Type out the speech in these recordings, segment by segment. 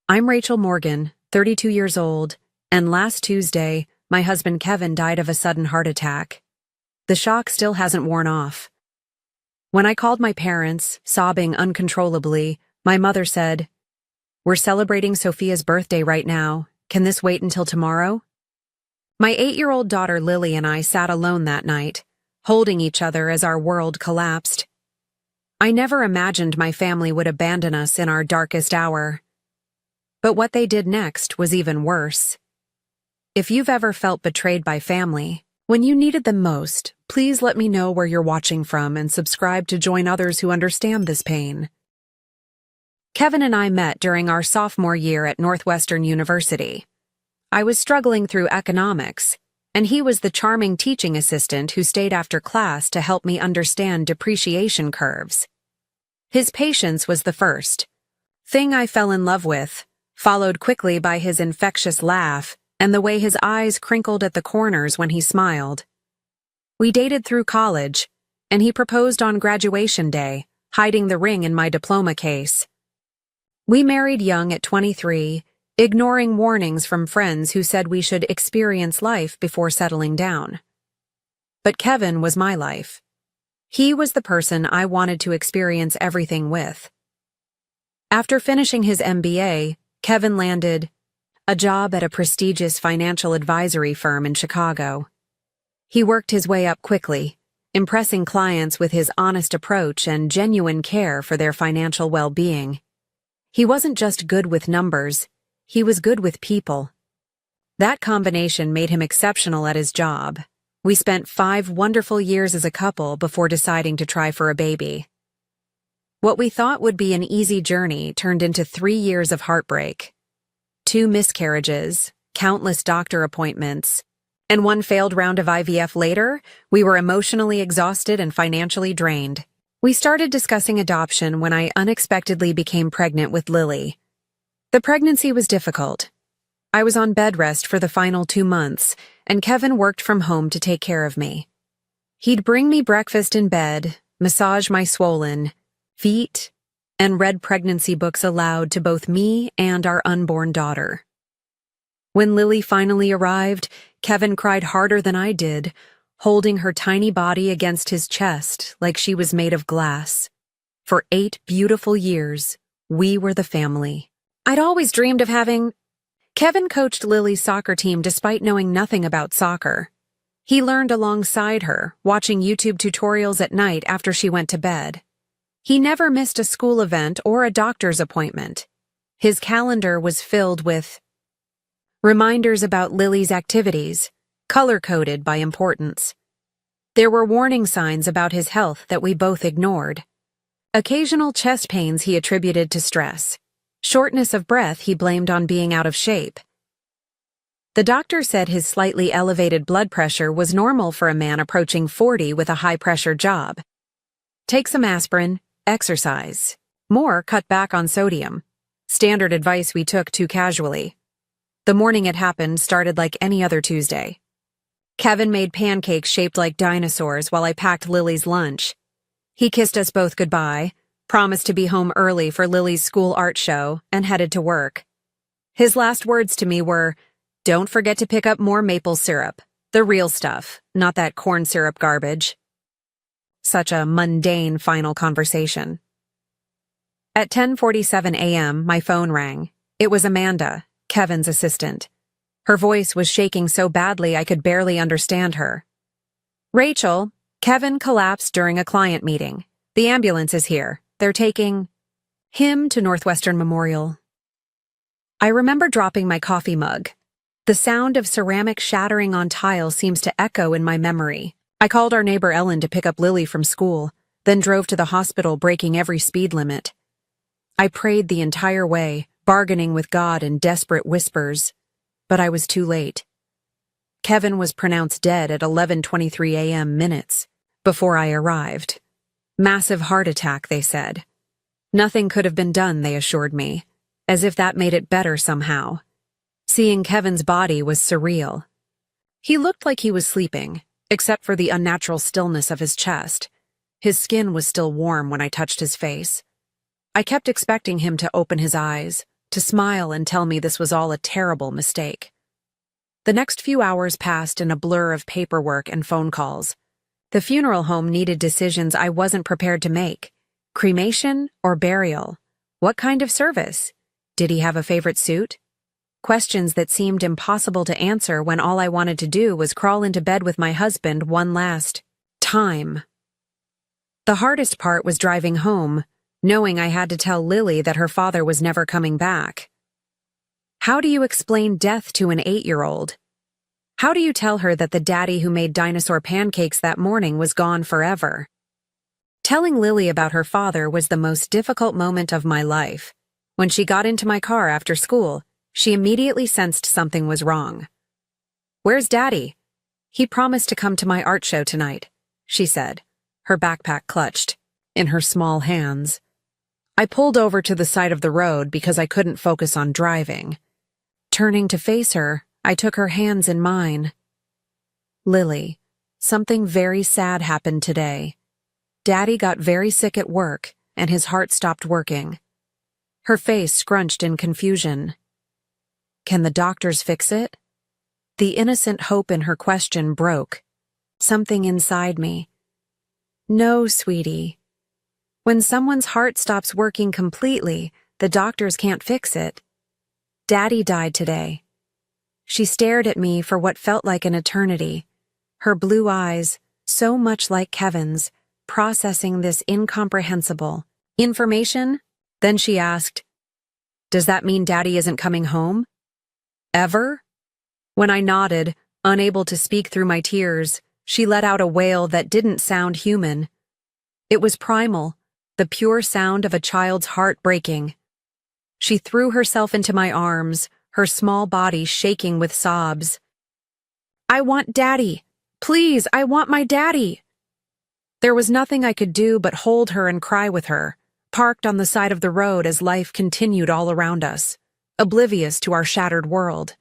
I'm Rachel Morgan, 32 years old, and last Tuesday, my husband Kevin died of a sudden heart attack. The shock still hasn't worn off. When I called my parents, sobbing uncontrollably, my mother said, "We're celebrating Sophia's birthday right now. Can this wait until tomorrow?" My 8-year-old daughter Lily and I sat alone that night, holding each other as our world collapsed. I never imagined my family would abandon us in our darkest hour. But what they did next was even worse. If you've ever felt betrayed by family, when you needed them most, please let me know where you're watching from and subscribe to join others who understand this pain. Kevin and I met during our sophomore year at Northwestern University. I was struggling through economics, and he was the charming teaching assistant who stayed after class to help me understand depreciation curves. His patience was the first thing I fell in love with, followed quickly by his infectious laugh and the way his eyes crinkled at the corners when he smiled. We dated through college, and he proposed on graduation day, hiding the ring in my diploma case. We married young at 23, ignoring warnings from friends who said we should experience life before settling down. But Kevin was my life. He was the person I wanted to experience everything with. After finishing his MBA, Kevin landed a job at a prestigious financial advisory firm in Chicago. He worked his way up quickly, impressing clients with his honest approach and genuine care for their financial well-being. He wasn't just good with numbers, he was good with people. That combination made him exceptional at his job. We spent 5 wonderful years as a couple before deciding to try for a baby. What we thought would be an easy journey turned into 3 years of heartbreak. 2 miscarriages, countless doctor appointments, and 1 failed round of IVF later, we were emotionally exhausted and financially drained. We started discussing adoption when I unexpectedly became pregnant with Lily. The pregnancy was difficult. I was on bed rest for the final 2 months, and Kevin worked from home to take care of me. He'd bring me breakfast in bed, massage my swollen feet, and read pregnancy books aloud to both me and our unborn daughter. When Lily finally arrived, Kevin cried harder than I did, holding her tiny body against his chest like she was made of glass. For 8 beautiful years, we were the family. I'd always dreamed of having... Kevin coached Lily's soccer team despite knowing nothing about soccer. He learned alongside her, watching YouTube tutorials at night after she went to bed. He never missed a school event or a doctor's appointment. His calendar was filled with reminders about Lily's activities, color-coded by importance. There were warning signs about his health that we both ignored. Occasional chest pains he attributed to stress. Shortness of breath he blamed on being out of shape. The doctor said his slightly elevated blood pressure was normal for a man approaching 40 with a high-pressure job. Take some aspirin, exercise. More, cut back on sodium. Standard advice we took too casually. The morning it happened started like any other Tuesday. Kevin made pancakes shaped like dinosaurs while I packed Lily's lunch. He kissed us both goodbye, promised to be home early for Lily's school art show, and headed to work. His last words to me were, "Don't forget to pick up more maple syrup. The real stuff, not that corn syrup garbage." Such a mundane final conversation. At 10:47 a.m., my phone rang. It was Amanda, Kevin's assistant. Her voice was shaking so badly I could barely understand her. "Rachel, Kevin collapsed during a client meeting. The ambulance is here. They're taking him to Northwestern Memorial." I remember dropping my coffee mug. The sound of ceramic shattering on tile seems to echo in my memory. I called our neighbor Ellen to pick up Lily from school, then drove to the hospital breaking every speed limit. I prayed the entire way, bargaining with God in desperate whispers, but I was too late. Kevin was pronounced dead at 11:23 a.m. minutes before I arrived. Massive heart attack, they said. Nothing could have been done, they assured me, as if that made it better somehow. Seeing Kevin's body was surreal. He looked like he was sleeping, except for the unnatural stillness of his chest. His skin was still warm when I touched his face. I kept expecting him to open his eyes, to smile and tell me this was all a terrible mistake. The next few hours passed in a blur of paperwork and phone calls. The funeral home needed decisions I wasn't prepared to make. Cremation or burial? What kind of service? Did he have a favorite suit? Questions that seemed impossible to answer when all I wanted to do was crawl into bed with my husband one last time. The hardest part was driving home, knowing I had to tell Lily that her father was never coming back. How do you explain death to an 8-year-old? How do you tell her that the daddy who made dinosaur pancakes that morning was gone forever? Telling Lily about her father was the most difficult moment of my life. When she got into my car after school, she immediately sensed something was wrong. "Where's Daddy?" "He promised to come to my art show tonight," she said, her backpack clutched in her small hands. I pulled over to the side of the road because I couldn't focus on driving. Turning to face her, I took her hands in mine. "Lily, something very sad happened today. Daddy got very sick at work, and his heart stopped working." Her face scrunched in confusion. "Can the doctors fix it?" The innocent hope in her question broke. Something inside me. "No, sweetie. When someone's heart stops working completely, the doctors can't fix it. Daddy died today." She stared at me for what felt like an eternity, her blue eyes, so much like Kevin's, processing this incomprehensible information. Then she asked, "Does that mean Daddy isn't coming home? Ever?" When I nodded, unable to speak through my tears, she let out a wail that didn't sound human. It was primal, the pure sound of a child's heart breaking. She threw herself into my arms, her small body shaking with sobs. "I want Daddy. Please, I want my Daddy." There was nothing I could do but hold her and cry with her, parked on the side of the road as life continued all around us, oblivious to our shattered world.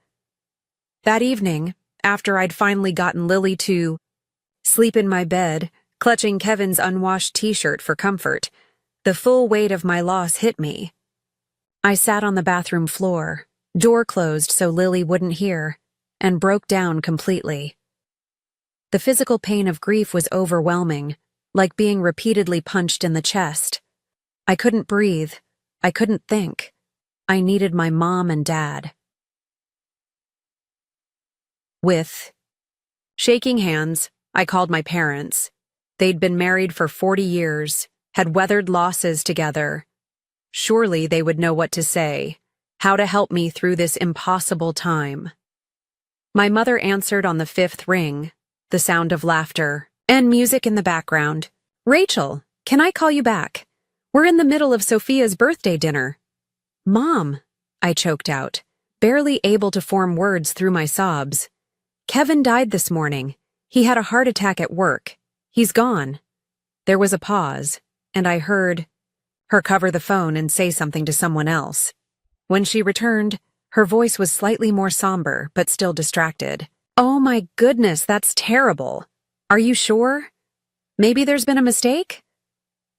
That evening, after I'd finally gotten Lily to sleep in my bed, clutching Kevin's unwashed t-shirt for comfort, the full weight of my loss hit me. I sat on the bathroom floor, door closed so Lily wouldn't hear, and broke down completely. The physical pain of grief was overwhelming, like being repeatedly punched in the chest. I couldn't breathe. I couldn't think. I needed my mom and dad. With shaking hands, I called my parents. They'd been married for 40 years, had weathered losses together. Surely they would know what to say, how to help me through this impossible time. My mother answered on the 5th ring, the sound of laughter and music in the background. "Rachel, can I call you back? We're in the middle of Sophia's birthday dinner." "Mom," I choked out, barely able to form words through my sobs. "Kevin died this morning. He had a heart attack at work. He's gone." There was a pause, and I heard her cover the phone and say something to someone else. When she returned, her voice was slightly more somber, but still distracted. "Oh my goodness, that's terrible. Are you sure? Maybe there's been a mistake?"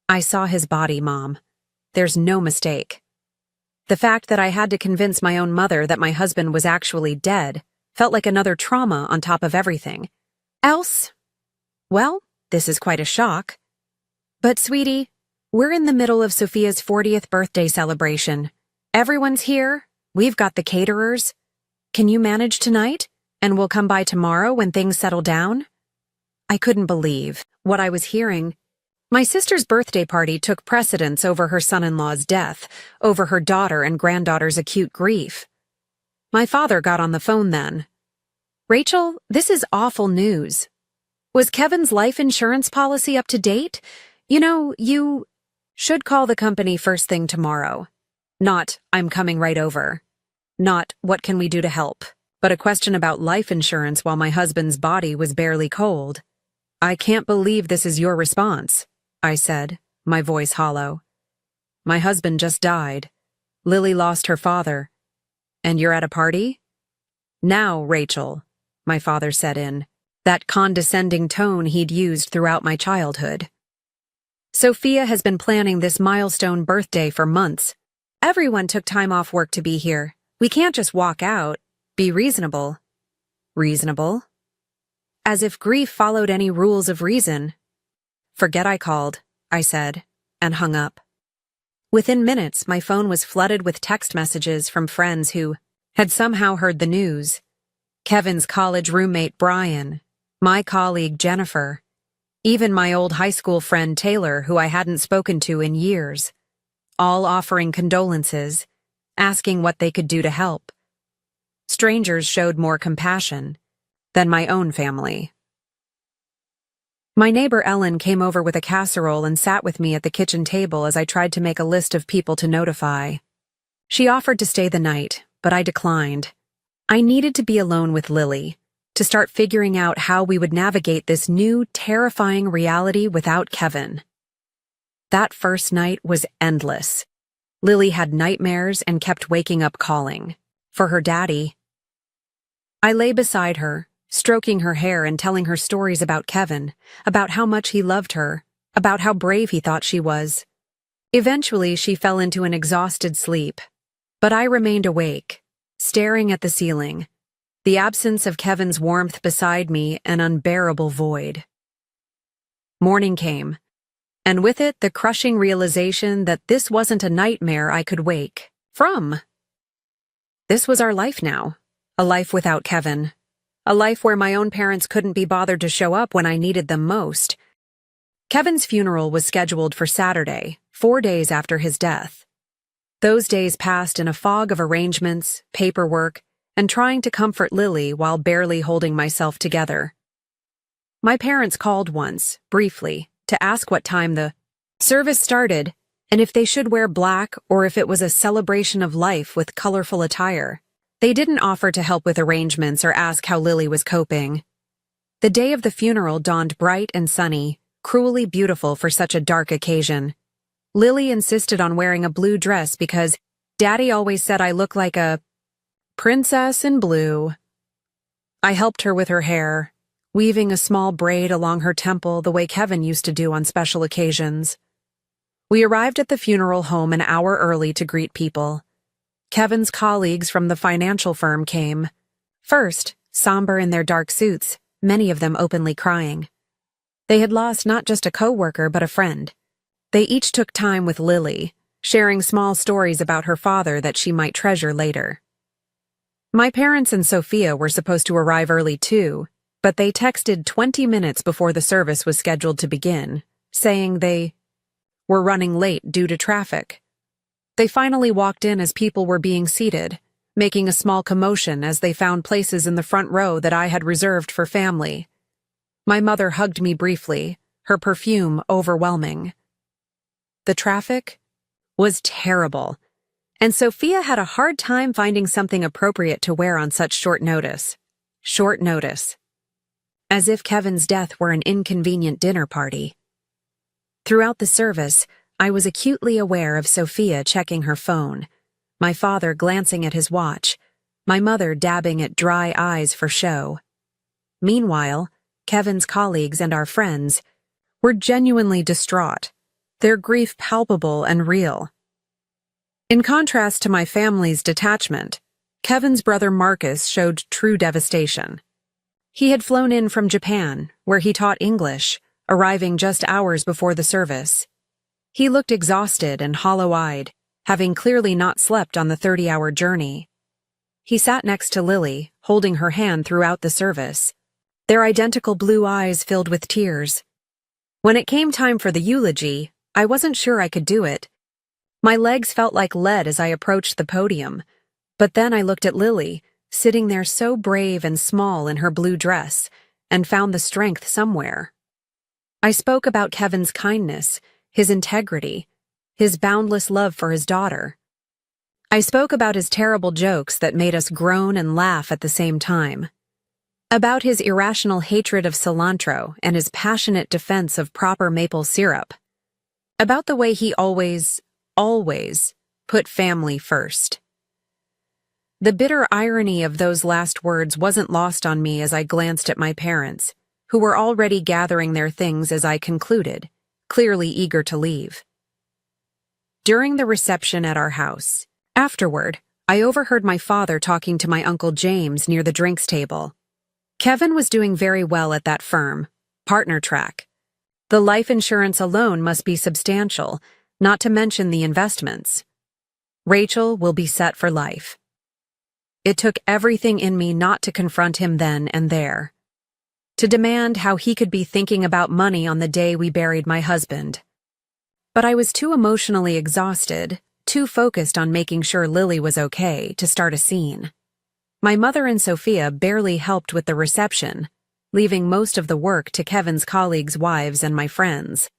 "I saw his body, Mom. There's no mistake." The fact that I had to convince my own mother that my husband was actually dead felt like another trauma on top of everything. "Else? Well, this is quite a shock. But sweetie, we're in the middle of Sophia's 40th birthday celebration. Everyone's here. We've got the caterers. Can you manage tonight? And we'll come by tomorrow when things settle down?" I couldn't believe what I was hearing. My sister's birthday party took precedence over her son-in-law's death, over her daughter and granddaughter's acute grief. My father got on the phone then. "Rachel, this is awful news. Was Kevin's life insurance policy up to date? You should call the company first thing tomorrow. Not, I'm coming right over. Not, what can we do to help? But a question about life insurance while my husband's body was barely cold. I can't believe this is your response," I said, my voice hollow. "My husband just died. Lily lost her father. And you're at a party?" "Now, Rachel," my father said in that condescending tone he'd used throughout my childhood. "Sophia has been planning this milestone birthday for months. Everyone took time off work to be here. We can't just walk out. Be reasonable. Reasonable? As if grief followed any rules of reason. Forget I called, I said, and hung up. Within minutes, my phone was flooded with text messages from friends who had somehow heard the news. Kevin's college roommate Brian, my colleague Jennifer, even my old high school friend Taylor, who I hadn't spoken to in years, all offering condolences, asking what they could do to help. Strangers showed more compassion than my own family. My neighbor Ellen came over with a casserole and sat with me at the kitchen table as I tried to make a list of people to notify. She offered to stay the night, but I declined. I needed to be alone with Lily, to start figuring out how we would navigate this new, terrifying reality without Kevin. That first night was endless. Lily had nightmares and kept waking up calling for her daddy. I lay beside her, stroking her hair and telling her stories about Kevin, about how much he loved her, about how brave he thought she was. Eventually, she fell into an exhausted sleep, but I remained awake, staring at the ceiling, the absence of Kevin's warmth beside me an unbearable void. Morning came, and with it the crushing realization that this wasn't a nightmare I could wake from. This was our life now, a life without Kevin. A life where my own parents couldn't be bothered to show up when I needed them most. Kevin's funeral was scheduled for Saturday, 4 days after his death. Those days passed in a fog of arrangements, paperwork, and trying to comfort Lily while barely holding myself together. My parents called once, briefly, to ask what time the service started and if they should wear black or if it was a celebration of life with colorful attire. They didn't offer to help with arrangements or ask how Lily was coping. The day of the funeral dawned bright and sunny, cruelly beautiful for such a dark occasion. Lily insisted on wearing a blue dress because Daddy always said I look like a princess in blue. I helped her with her hair, weaving a small braid along her temple the way Kevin used to do on special occasions. We arrived at the funeral home an hour early to greet people. Kevin's colleagues from the financial firm came. First, somber in their dark suits, many of them openly crying. They had lost not just a coworker but a friend. They each took time with Lily, sharing small stories about her father that she might treasure later. My parents and Sophia were supposed to arrive early too, but they texted 20 minutes before the service was scheduled to begin, saying they were running late due to traffic. They finally walked in as people were being seated, making a small commotion as they found places in the front row that I had reserved for family. My mother hugged me briefly, her perfume overwhelming. The traffic was terrible, and Sophia had a hard time finding something appropriate to wear on such short notice. Short notice. As if Kevin's death were an inconvenient dinner party. Throughout the service, I was acutely aware of Sophia checking her phone, my father glancing at his watch, my mother dabbing at dry eyes for show. Meanwhile, Kevin's colleagues and our friends were genuinely distraught, their grief palpable and real. In contrast to my family's detachment, Kevin's brother Marcus showed true devastation. He had flown in from Japan, where he taught English, arriving just hours before the service. He looked exhausted and hollow-eyed, having clearly not slept on the 30-hour journey. He sat next to Lily, holding her hand throughout the service, their identical blue eyes filled with tears. When it came time for the eulogy, I wasn't sure I could do it. My legs felt like lead as I approached the podium, but then I looked at Lily, sitting there so brave and small in her blue dress, and found the strength somewhere. I spoke about Kevin's kindness, his integrity, his boundless love for his daughter. I spoke about his terrible jokes that made us groan and laugh at the same time. About his irrational hatred of cilantro and his passionate defense of proper maple syrup. About the way he always put family first. The bitter irony of those last words wasn't lost on me as I glanced at my parents, who were already gathering their things as I concluded, clearly eager to leave. during the reception at our house. Afterward, I overheard my father talking to my Uncle James near the drinks table. Kevin was doing very well at that firm, partner track. The life insurance alone must be substantial, not to mention the investments. Rachel will be set for life. It took everything in me not to confront him then and there, to demand how he could be thinking about money on the day we buried my husband. But I was too emotionally exhausted, too focused on making sure Lily was okay, to start a scene. My mother and Sophia barely helped with the reception, leaving most of the work to Kevin's colleagues' wives and my friends.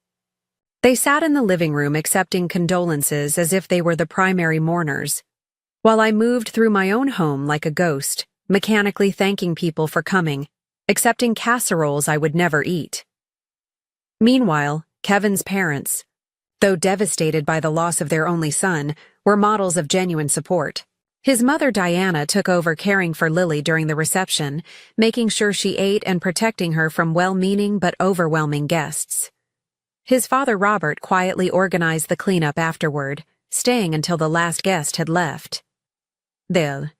They sat in the living room accepting condolences as if they were the primary mourners, while I moved through my own home like a ghost, mechanically thanking people for coming, accepting casseroles I would never eat. Meanwhile, Kevin's parents, though devastated by the loss of their only son, were models of genuine support. His mother Diana took over caring for Lily during the reception, making sure she ate and protecting her from well-meaning but overwhelming guests. His father Robert quietly organized the cleanup afterward, staying until the last guest had left. The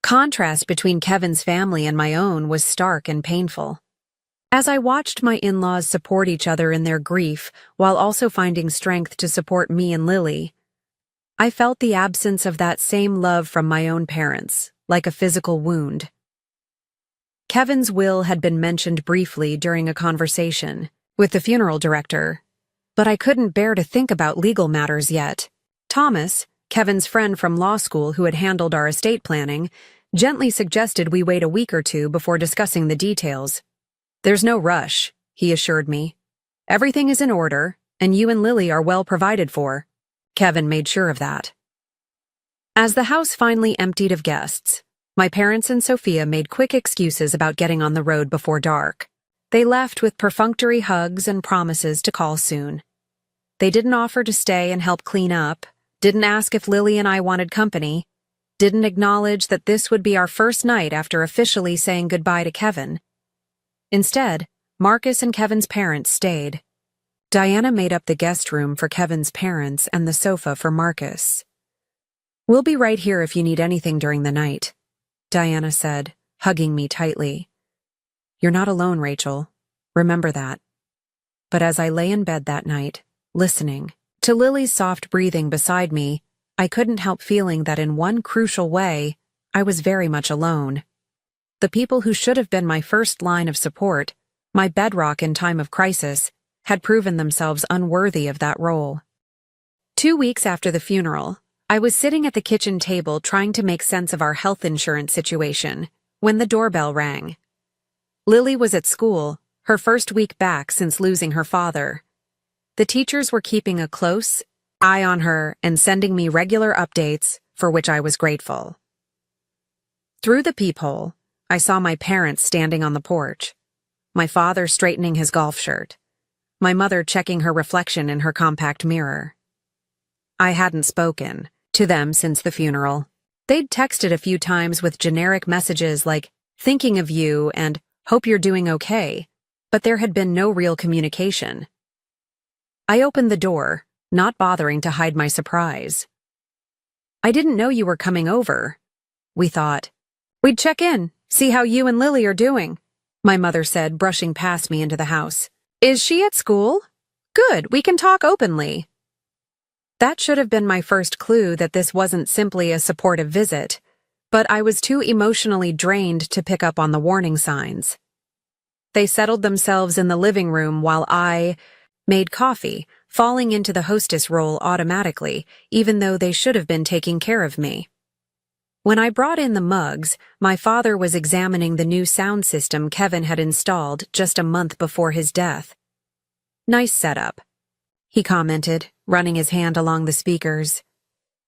contrast between Kevin's family and my own was stark and painful. As I watched my in-laws support each other in their grief while also finding strength to support me and Lily, I felt the absence of that same love from my own parents, like a physical wound. Kevin's will had been mentioned briefly during a conversation with the funeral director, but I couldn't bear to think about legal matters yet. Thomas, Kevin's friend from law school who had handled our estate planning, gently suggested we wait a week or two before discussing the details. "There's no rush," he assured me. "Everything is in order, and you and Lily are well provided for." Kevin made sure of that. As the house finally emptied of guests, my parents and Sophia made quick excuses about getting on the road before dark. They left with perfunctory hugs and promises to call soon. They didn't offer to stay and help clean up, didn't ask if Lily and I wanted company, didn't acknowledge that this would be our first night after officially saying goodbye to Kevin. Instead, Marcus and Kevin's parents stayed. Diana made up the guest room for Kevin's parents and the sofa for Marcus. "We'll be right here if you need anything during the night," Diana said, hugging me tightly. "You're not alone, Rachel. Remember that." But as I lay in bed that night, listening to Lily's soft breathing beside me, I couldn't help feeling that in one crucial way, I was very much alone. The people who should have been my first line of support, my bedrock in time of crisis, had proven themselves unworthy of that role. 2 weeks after the funeral, I was sitting at the kitchen table trying to make sense of our health insurance situation when the doorbell rang. Lily was at school, her first week back since losing her father. The teachers were keeping a close eye on her and sending me regular updates, for which I was grateful. Through the peephole, I saw my parents standing on the porch, my father straightening his golf shirt, my mother checking her reflection in her compact mirror. I hadn't spoken to them since the funeral. They'd texted a few times with generic messages like, "Thinking of you," and "Hope you're doing okay," but there had been no real communication. I opened the door, not bothering to hide my surprise. "I didn't know you were coming over," we thought. "We'd check in, see how you and Lily are doing," my mother said, brushing past me into the house. "Is she at school? Good, we can talk openly." That should have been my first clue that this wasn't simply a supportive visit, but I was too emotionally drained to pick up on the warning signs. They settled themselves in the living room while I made coffee, falling into the hostess role automatically, even though they should have been taking care of me. When I brought in the mugs, my father was examining the new sound system Kevin had installed just a month before his death. "Nice setup," he commented, running his hand along the speakers.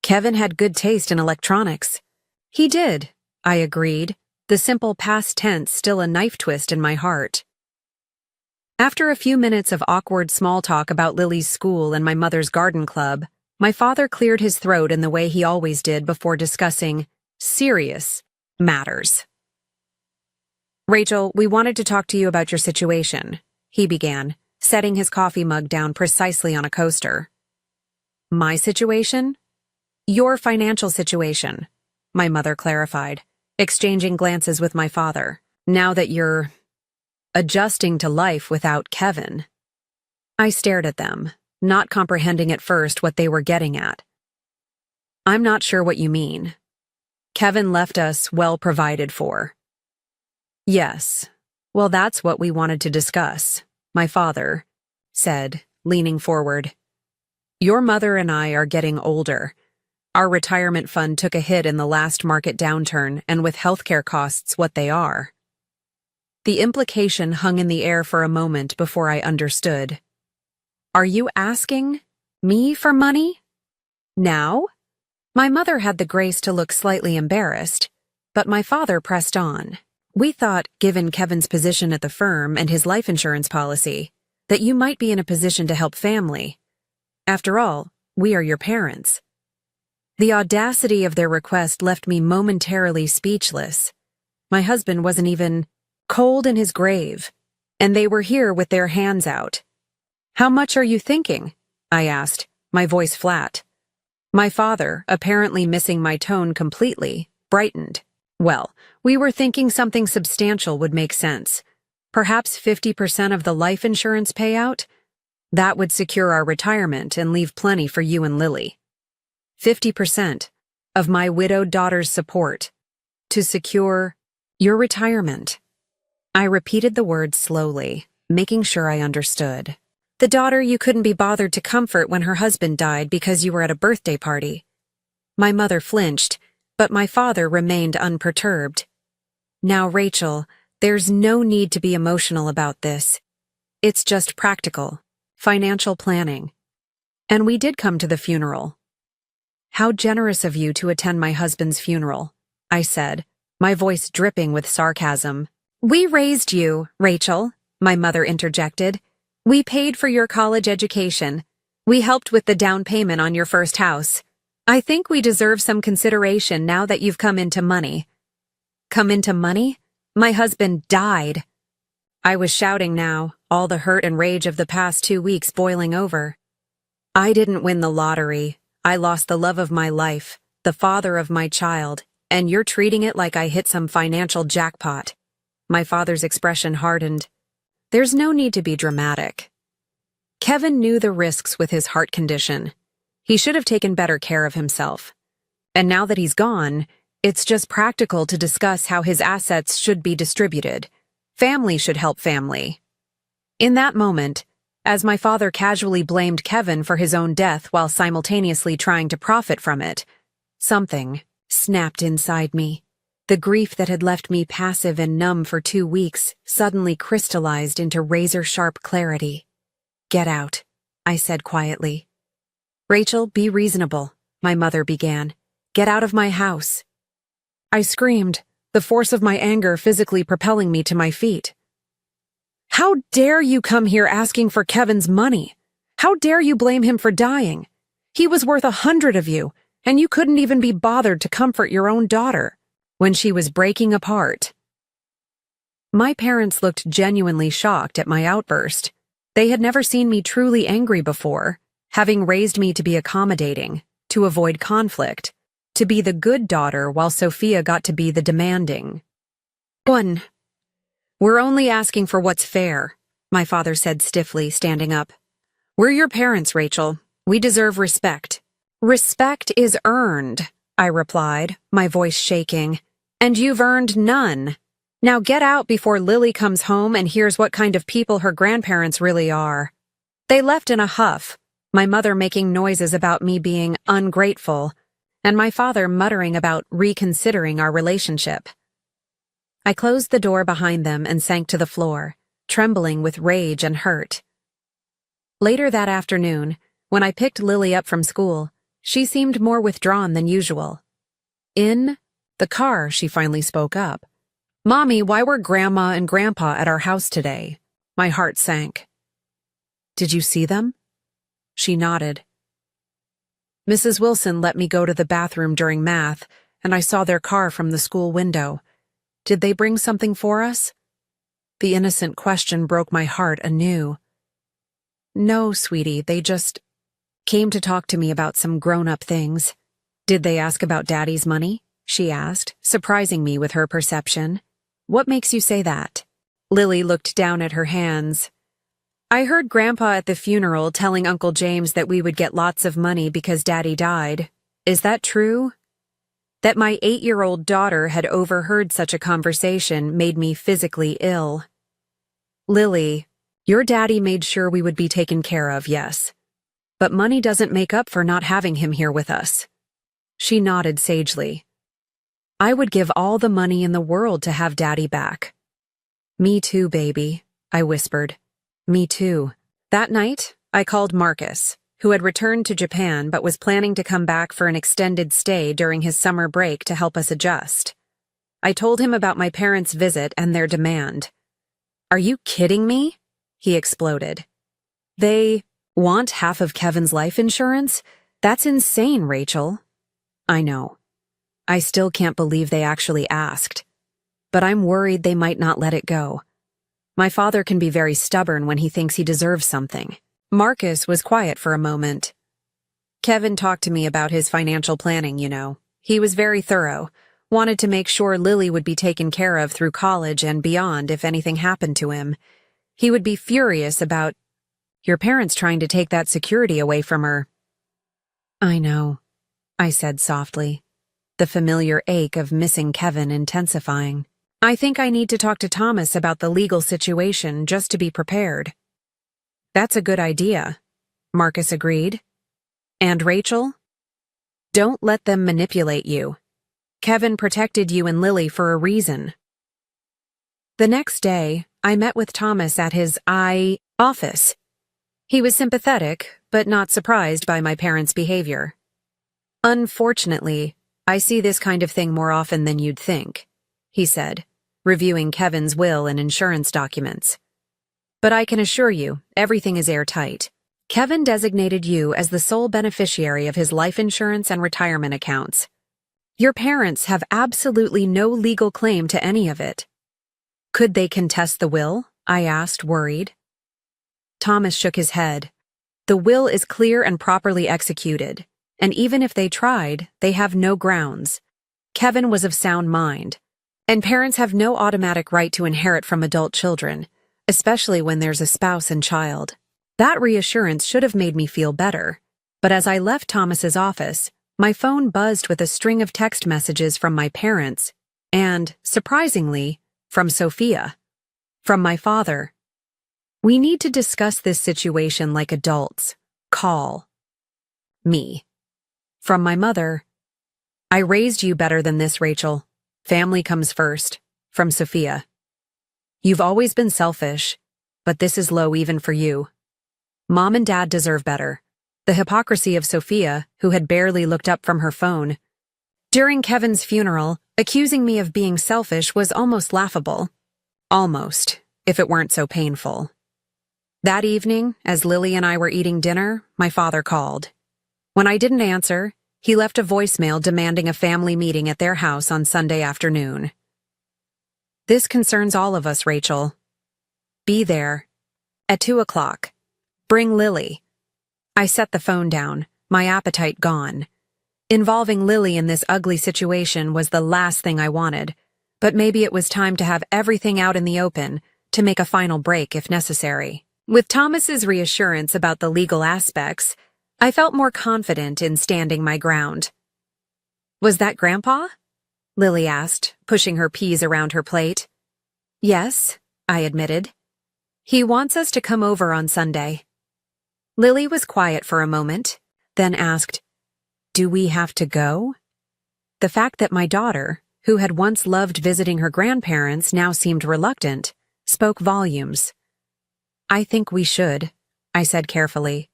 "Kevin had good taste in electronics." "He did," I agreed, the simple past tense still a knife twist in my heart. After a few minutes of awkward small talk about Lily's school and my mother's garden club, my father cleared his throat in the way he always did before discussing serious matters. "Rachel, we wanted to talk to you about your situation," he began, setting his coffee mug down precisely on a coaster. My situation? Your financial situation, my mother clarified, exchanging glances with my father. Now that you're adjusting to life without Kevin. I stared at them, not comprehending at first what they were getting at. I'm not sure what you mean. Kevin left us well provided for. Yes. Well, that's what we wanted to discuss, my father said, leaning forward. Your mother and I are getting older. Our retirement fund took a hit in the last market downturn, and with healthcare costs what they are. The implication hung in the air for a moment before I understood. Are you asking me for money? Now? My mother had the grace to look slightly embarrassed, but my father pressed on. We thought, given Kevin's position at the firm and his life insurance policy, that you might be in a position to help family. After all, we are your parents. The audacity of their request left me momentarily speechless. My husband wasn't even cold in his grave, and they were here with their hands out. How much are you thinking? I asked, my voice flat. My father, apparently missing my tone completely, brightened. Well, we were thinking something substantial would make sense. Perhaps 50% of the life insurance payout? That would secure our retirement and leave plenty for you and Lily. 50% of my widowed daughter's support to secure your retirement. I repeated the words slowly, making sure I understood. The daughter you couldn't be bothered to comfort when her husband died because you were at a birthday party. My mother flinched, but my father remained unperturbed. Now, Rachel, there's no need to be emotional about this. It's just practical, financial planning. And we did come to the funeral. How generous of you to attend my husband's funeral, I said, my voice dripping with sarcasm. We raised you, Rachel, my mother interjected. We paid for your college education. We helped with the down payment on your first house. I think we deserve some consideration now that you've come into money. Come into money? My husband died. I was shouting now, all the hurt and rage of the past 2 weeks boiling over. I didn't win the lottery. I lost the love of my life, the father of my child, and you're treating it like I hit some financial jackpot. My father's expression hardened. There's no need to be dramatic. Kevin knew the risks with his heart condition. He should have taken better care of himself. And now that he's gone, it's just practical to discuss how his assets should be distributed. Family should help family. In that moment, as my father casually blamed Kevin for his own death while simultaneously trying to profit from it, something snapped inside me. The grief that had left me passive and numb for 2 weeks suddenly crystallized into razor-sharp clarity. Get out, I said quietly. Rachel, be reasonable, my mother began. Get out of my house. I screamed, the force of my anger physically propelling me to my feet. How dare you come here asking for Kevin's money? How dare you blame him for dying? He was worth 100 of you, and you couldn't even be bothered to comfort your own daughter when she was breaking apart. My parents looked genuinely shocked at my outburst. They had never seen me truly angry before, having raised me to be accommodating, to avoid conflict, to be the good daughter while Sophia got to be the demanding one. We're only asking for what's fair, my father said stiffly, standing up. We're your parents, Rachel. We deserve respect. Respect is earned, I replied, my voice shaking. And you've earned none. Now get out before Lily comes home and hears what kind of people her grandparents really are. They left in a huff, my mother making noises about me being ungrateful, and my father muttering about reconsidering our relationship. I closed the door behind them and sank to the floor, trembling with rage and hurt. Later that afternoon, when I picked Lily up from school, she seemed more withdrawn than usual. In the car, she finally spoke up. Mommy, why were Grandma and Grandpa at our house today? My heart sank. Did you see them? She nodded. Mrs. Wilson let me go to the bathroom during math, and I saw their car from the school window. Did they bring something for us? The innocent question broke my heart anew. No, sweetie, they just Came to talk to me about some grown-up things. Did they ask about Daddy's money? She asked, surprising me with her perception. What makes you say that? Lily looked down at her hands. I heard Grandpa at the funeral telling Uncle James that we would get lots of money because Daddy died. Is that true? That my 8-year-old daughter had overheard such a conversation made me physically ill. Lily, your daddy made sure we would be taken care of, yes. But money doesn't make up for not having him here with us. She nodded sagely. I would give all the money in the world to have Daddy back. Me too, baby, I whispered. Me too. That night, I called Marcus, who had returned to Japan but was planning to come back for an extended stay during his summer break to help us adjust. I told him about my parents' visit and their demand. Are you kidding me? He exploded. They want half of Kevin's life insurance? That's insane, Rachel. I know. I still can't believe they actually asked. But I'm worried they might not let it go. My father can be very stubborn when he thinks he deserves something. Marcus was quiet for a moment. Kevin talked to me about his financial planning, you know. He was very thorough, wanted to make sure Lily would be taken care of through college and beyond if anything happened to him. He would be furious about your parents trying to take that security away from her. I know, I said softly, the familiar ache of missing Kevin intensifying. I think I need to talk to Thomas about the legal situation just to be prepared. That's a good idea, Marcus agreed. And Rachel? Don't let them manipulate you. Kevin protected you and Lily for a reason. The next day, I met with Thomas at his office. He was sympathetic, but not surprised by my parents' behavior. Unfortunately, I see this kind of thing more often than you'd think, he said, reviewing Kevin's will and insurance documents. But I can assure you, everything is airtight. Kevin designated you as the sole beneficiary of his life insurance and retirement accounts. Your parents have absolutely no legal claim to any of it. Could they contest the will? I asked, worried. Thomas shook his head. The will is clear and properly executed, and even if they tried, they have no grounds. Kevin was of sound mind, and parents have no automatic right to inherit from adult children, especially when there's a spouse and child. That reassurance should have made me feel better, but as I left Thomas's office, my phone buzzed with a string of text messages from my parents and, surprisingly, from Sophia. From my father. We need to discuss this situation like adults. Call. Me. From my mother. I raised you better than this, Rachel. Family comes first. From Sophia. You've always been selfish, but this is low even for you. Mom and Dad deserve better. The hypocrisy of Sophia, who had barely looked up from her phone. During Kevin's funeral, accusing me of being selfish was almost laughable. Almost, if it weren't so painful. That evening, as Lily and I were eating dinner, my father called. When I didn't answer, he left a voicemail demanding a family meeting at their house on Sunday afternoon. This concerns all of us, Rachel. Be there. At 2:00. Bring Lily. I set the phone down, my appetite gone. Involving Lily in this ugly situation was the last thing I wanted, but maybe it was time to have everything out in the open, to make a final break if necessary. With Thomas's reassurance about the legal aspects, I felt more confident in standing my ground. Was that Grandpa? Lily asked, pushing her peas around her plate. Yes, I admitted. He wants us to come over on Sunday. Lily was quiet for a moment, then asked, Do we have to go? The fact that my daughter, who had once loved visiting her grandparents, now seemed reluctant, spoke volumes. I think we should, I said carefully.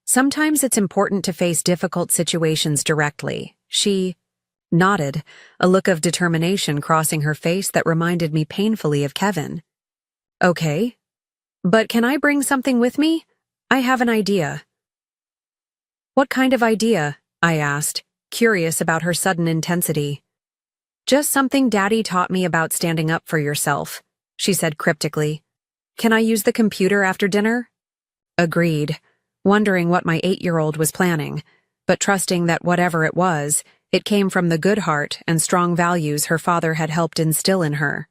Sometimes it's important to face difficult situations directly. She nodded, a look of determination crossing her face that reminded me painfully of Kevin. Okay. But can I bring something with me? I have an idea. What kind of idea? I asked, curious about her sudden intensity. Just something Daddy taught me about standing up for yourself, she said cryptically. Can I use the computer after dinner? Agreed. wondering what my 8-year-old was planning, but trusting that whatever it was, it came from the good heart and strong values her father had helped instill in her.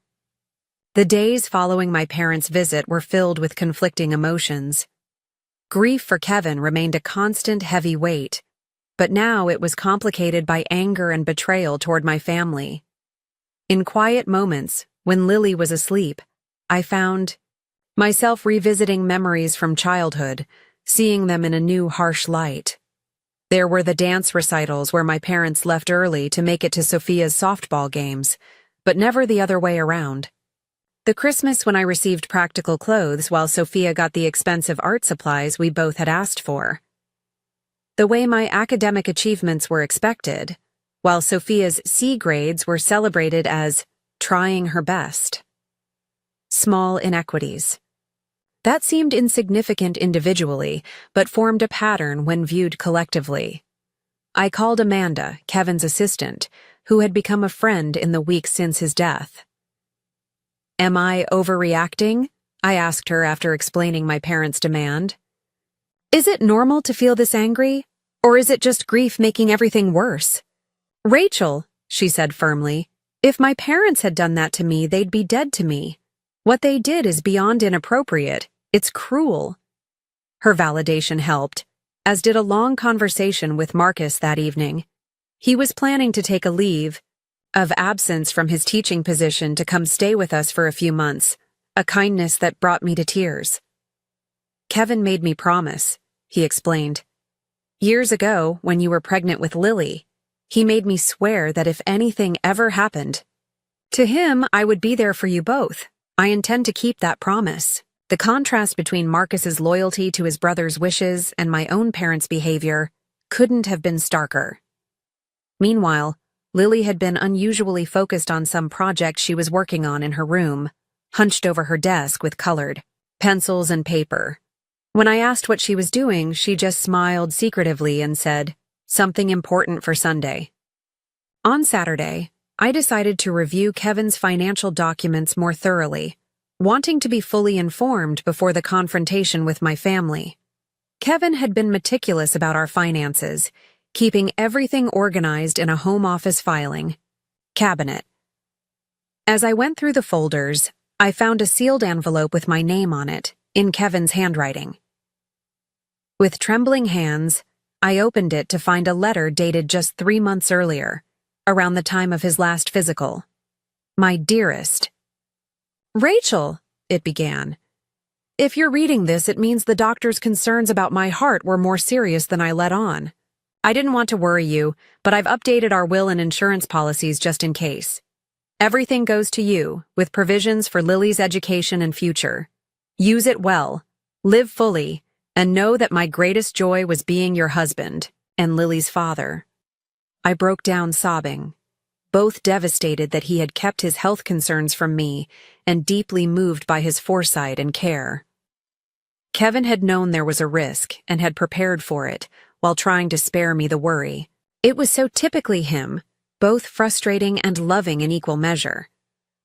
The days following my parents' visit were filled with conflicting emotions. Grief for Kevin remained a constant heavy weight, but now it was complicated by anger and betrayal toward my family. In quiet moments, when Lily was asleep, I found myself revisiting memories from childhood, seeing them in a new harsh light. There were the dance recitals where my parents left early to make it to Sophia's softball games, but never the other way around. The Christmas when I received practical clothes while Sophia got the expensive art supplies we both had asked for. The way my academic achievements were expected, while Sophia's C grades were celebrated as trying her best. Small inequities. That seemed insignificant individually, but formed a pattern when viewed collectively. I called Amanda, Kevin's assistant, who had become a friend in the weeks since his death. "Am I overreacting?" I asked her after explaining my parents' demand. "Is it normal to feel this angry, or is it just grief making everything worse?" "Rachel," she said firmly, "if my parents had done that to me, they'd be dead to me. What they did is beyond inappropriate. It's cruel." Her validation helped, as did a long conversation with Marcus that evening. He was planning to take a leave of absence from his teaching position to come stay with us for a few months, a kindness that brought me to tears. "Kevin made me promise," he explained. "Years ago, when you were pregnant with Lily, he made me swear that if anything ever happened to him, I would be there for you both. I intend to keep that promise." The contrast between Marcus's loyalty to his brother's wishes and my own parents' behavior couldn't have been starker. Meanwhile, Lily had been unusually focused on some project she was working on in her room, hunched over her desk with colored pencils and paper. When I asked what she was doing, she just smiled secretively and said, "Something important for Sunday." On Saturday, I decided to review Kevin's financial documents more thoroughly, wanting to be fully informed before the confrontation with my family. Kevin had been meticulous about our finances, keeping everything organized in a home office filing cabinet. As I went through the folders, I found a sealed envelope with my name on it, in Kevin's handwriting. With trembling hands, I opened it to find a letter dated just 3 months earlier, around the time of his last physical. "My dearest Rachel," it began. "If you're reading this, it means the doctor's concerns about my heart were more serious than I let on. I didn't want to worry you, but I've updated our will and insurance policies just in case. Everything goes to you, with provisions for Lily's education and future. Use it well, live fully, and know that my greatest joy was being your husband and Lily's father." I broke down sobbing, both devastated that he had kept his health concerns from me and deeply moved by his foresight and care. Kevin had known there was a risk and had prepared for it while trying to spare me the worry. It was so typically him, both frustrating and loving in equal measure.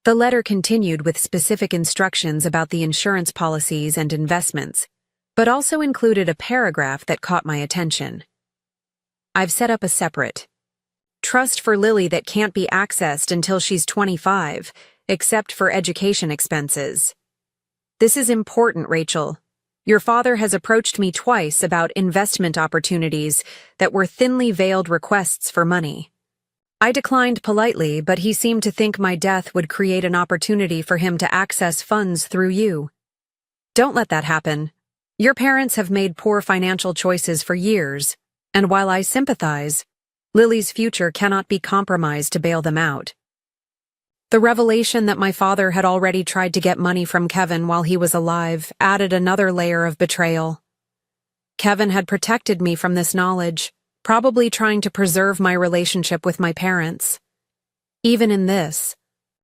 The letter continued with specific instructions about the insurance policies and investments, but also included a paragraph that caught my attention. "I've set up a separate trust for Lily that can't be accessed until she's 25, except for education expenses. This is important, Rachel. Your father has approached me twice about investment opportunities that were thinly veiled requests for money. I declined politely, but he seemed to think my death would create an opportunity for him to access funds through you. Don't let that happen. Your parents have made poor financial choices for years, and while I sympathize, Lily's future cannot be compromised to bail them out." The revelation that my father had already tried to get money from Kevin while he was alive added another layer of betrayal. Kevin had protected me from this knowledge, probably trying to preserve my relationship with my parents. Even in this,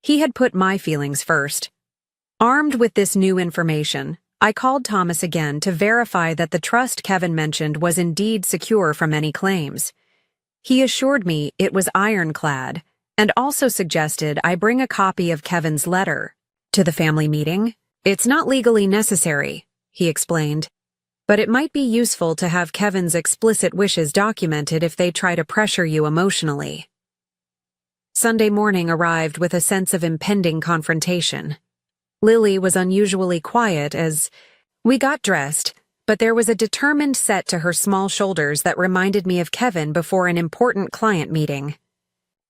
he had put my feelings first. Armed with this new information, I called Thomas again to verify that the trust Kevin mentioned was indeed secure from any claims. He assured me it was ironclad, and also suggested I bring a copy of Kevin's letter to the family meeting. "It's not legally necessary," he explained, but it might be useful to have Kevin's explicit wishes documented if they try to pressure you emotionally. Sunday morning arrived with a sense of impending confrontation. Lily was unusually quiet as we got dressed, but there was a determined set to her small shoulders that reminded me of Kevin before an important client meeting.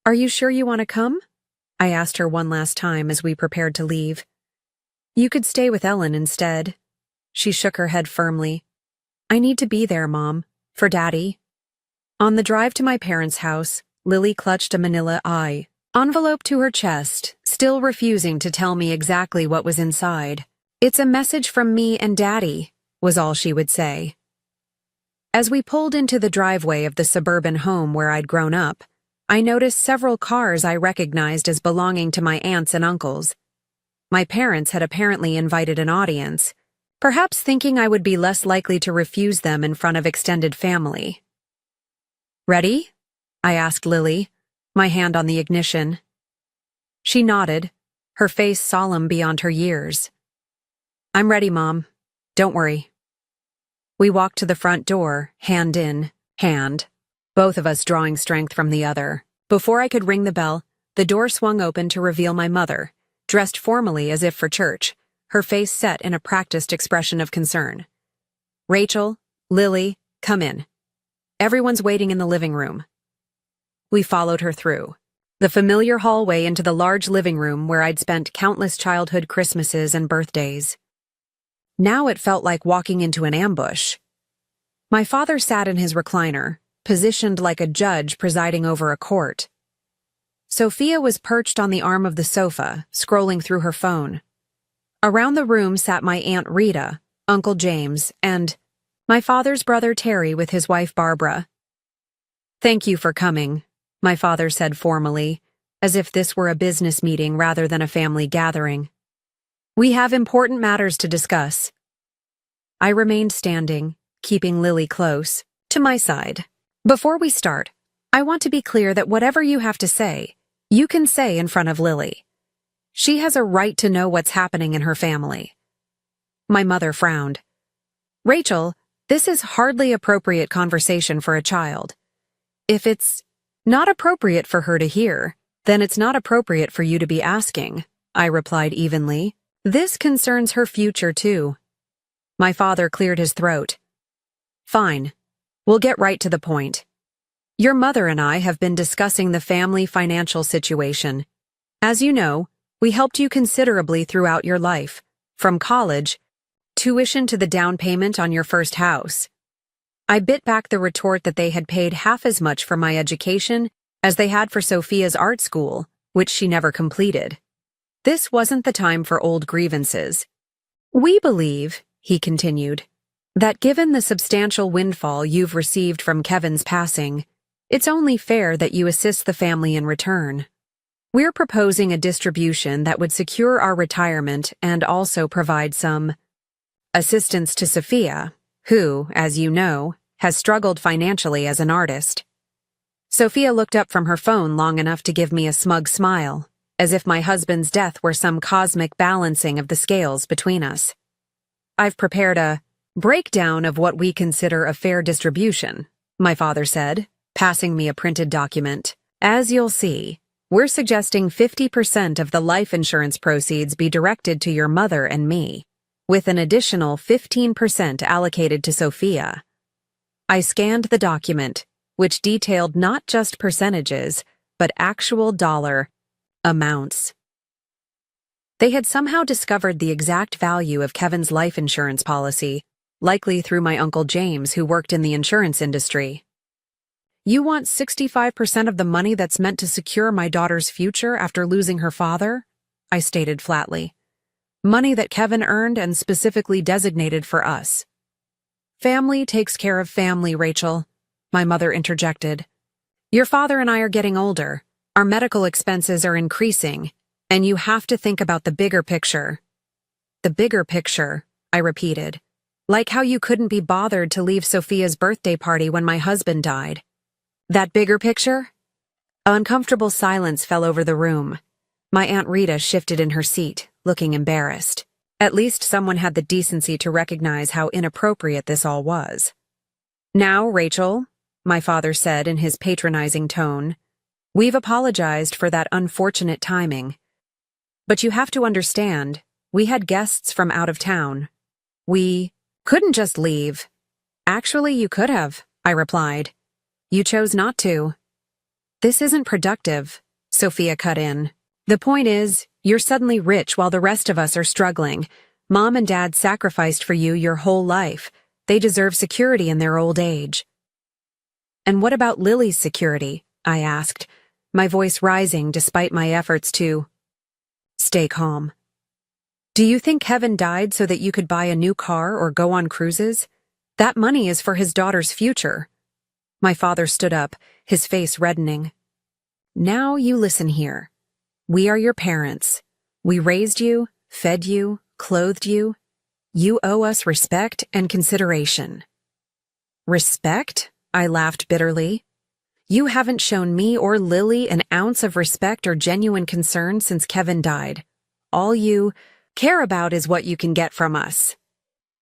"Are you sure you want to come?" I asked her one last time as we prepared to leave. "You could stay with Ellen instead." She shook her head firmly. "I need to be there, Mom, for Daddy." On the drive to my parents' house, Lily clutched a manila envelope to her chest, still refusing to tell me exactly what was inside. "It's a message from me and Daddy," was all she would say. As we pulled into the driveway of the suburban home where I'd grown up, I noticed several cars I recognized as belonging to my aunts and uncles. My parents had apparently invited an audience, perhaps thinking I would be less likely to refuse them in front of extended family. "Ready?" I asked Lily, my hand on the ignition. She nodded, her face solemn beyond her years. "I'm ready, Mom. Don't worry." We walked to the front door, hand in hand, both of us drawing strength from the other. Before I could ring the bell, the door swung open to reveal my mother, dressed formally as if for church, her face set in a practiced expression of concern. "Rachel, Lily, come in. Everyone's waiting in the living room." We followed her through the familiar hallway into the large living room where I'd spent countless childhood Christmases and birthdays. Now it felt like walking into an ambush. My father sat in his recliner, positioned like a judge presiding over a court. Sophia was perched on the arm of the sofa, scrolling through her phone. Around the room sat my Aunt Rita, Uncle James, and my father's brother Terry with his wife Barbara. "Thank you for coming," my father said formally, as if this were a business meeting rather than a family gathering. "We have important matters to discuss." I remained standing, keeping Lily close to my side. "Before we start, I want to be clear that whatever you have to say, you can say in front of Lily. She has a right to know what's happening in her family." My mother frowned. "Rachel, this is hardly appropriate conversation for a child. If it's not appropriate for her to hear, then it's not appropriate for you to be asking," I replied evenly. "This concerns her future, too." My father cleared his throat. "Fine. We'll get right to the point. Your mother and I have been discussing the family financial situation. As you know, we helped you considerably throughout your life, from college, tuition to the down payment on your first house." I bit back the retort that they had paid half as much for my education as they had for Sophia's art school, which she never completed. This wasn't the time for old grievances. "We believe," he continued, "that given the substantial windfall you've received from Kevin's passing, it's only fair that you assist the family in return. We're proposing a distribution that would secure our retirement and also provide some assistance to Sophia, who, as you know, has struggled financially as an artist." Sophia looked up from her phone long enough to give me a smug smile, as if my husband's death were some cosmic balancing of the scales between us. "I've prepared a breakdown of what we consider a fair distribution," my father said, passing me a printed document. "As you'll see, we're suggesting 50% of the life insurance proceeds be directed to your mother and me, with an additional 15% allocated to Sophia." I scanned the document, which detailed not just percentages, but actual dollar amounts. They had somehow discovered the exact value of Kevin's life insurance policy, likely through my Uncle James, who worked in the insurance industry. "You want 65% of the money that's meant to secure my daughter's future after losing her father?" I stated flatly. "Money that Kevin earned and specifically designated for us." "Family takes care of family, Rachel," my mother interjected. "Your father and I are getting older, our medical expenses are increasing, and you have to think about the bigger picture." "The bigger picture," I repeated, "like how you couldn't be bothered to leave Sophia's birthday party when my husband died." "That bigger picture?" An uncomfortable silence fell over the room. My Aunt Rita shifted in her seat, looking embarrassed. At least someone had the decency to recognize how inappropriate this all was. "Now, Rachel," my father said in his patronizing tone, "we've apologized for that unfortunate timing. But you have to understand, we had guests from out of town. We couldn't just leave." "Actually, you could have," I replied. "You chose not to." "This isn't productive," Sophia cut in. "The point is, you're suddenly rich while the rest of us are struggling. Mom and Dad sacrificed for you your whole life. They deserve security in their old age." "And what about Lily's security?" I asked, my voice rising despite my efforts to stay calm. "Do you think Kevin died so that you could buy a new car or go on cruises? That money is for his daughter's future." My father stood up, his face reddening. "Now you listen here. We are your parents. We raised you, fed you, clothed you. You owe us respect and consideration." "Respect?" I laughed bitterly. "You haven't shown me or Lily an ounce of respect or genuine concern since Kevin died. All you care about is what you can get from us."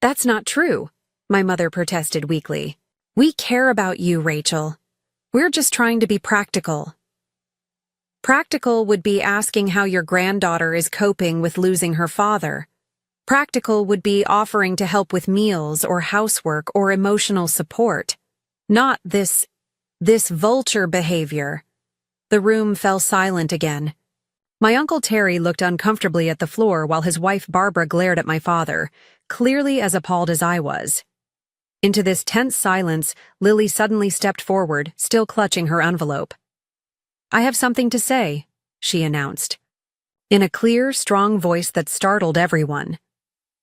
"That's not true," my mother protested weakly. "We care about you, Rachel. We're just trying to be practical." "Practical would be asking how your granddaughter is coping with losing her father. Practical would be offering to help with meals or housework or emotional support. Not this vulture behavior." The room fell silent again. My Uncle Terry looked uncomfortably at the floor while his wife Barbara glared at my father, clearly as appalled as I was. Into this tense silence, Lily suddenly stepped forward, still clutching her envelope. "I have something to say," she announced, in a clear, strong voice that startled everyone.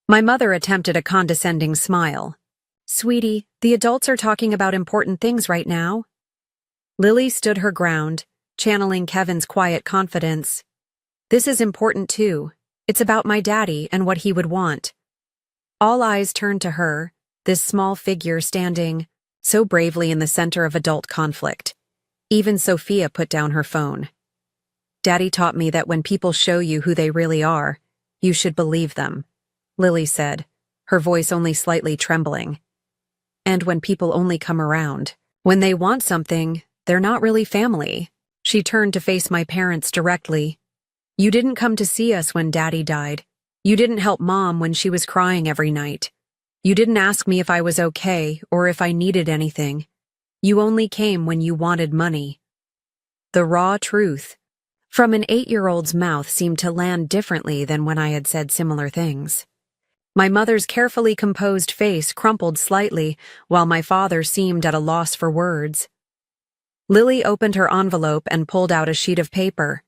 My mother attempted a condescending smile. "Sweetie, the adults are talking about important things right now." Lily stood her ground, channeling Kevin's quiet confidence. "This is important too. It's about my daddy and what he would want." All eyes turned to her, this small figure standing so bravely in the center of adult conflict. Even Sophia put down her phone. "Daddy taught me that when people show you who they really are, you should believe them," Lily said, her voice only slightly trembling. "And when people only come around, when they want something, they're not really family." She turned to face my parents directly. "You didn't come to see us when Daddy died. You didn't help Mom when she was crying every night. You didn't ask me if I was okay or if I needed anything. You only came when you wanted money." The raw truth from an 8-year-old's mouth seemed to land differently than when I had said similar things. My mother's carefully composed face crumpled slightly, while my father seemed at a loss for words. Lily opened her envelope and pulled out a sheet of paper.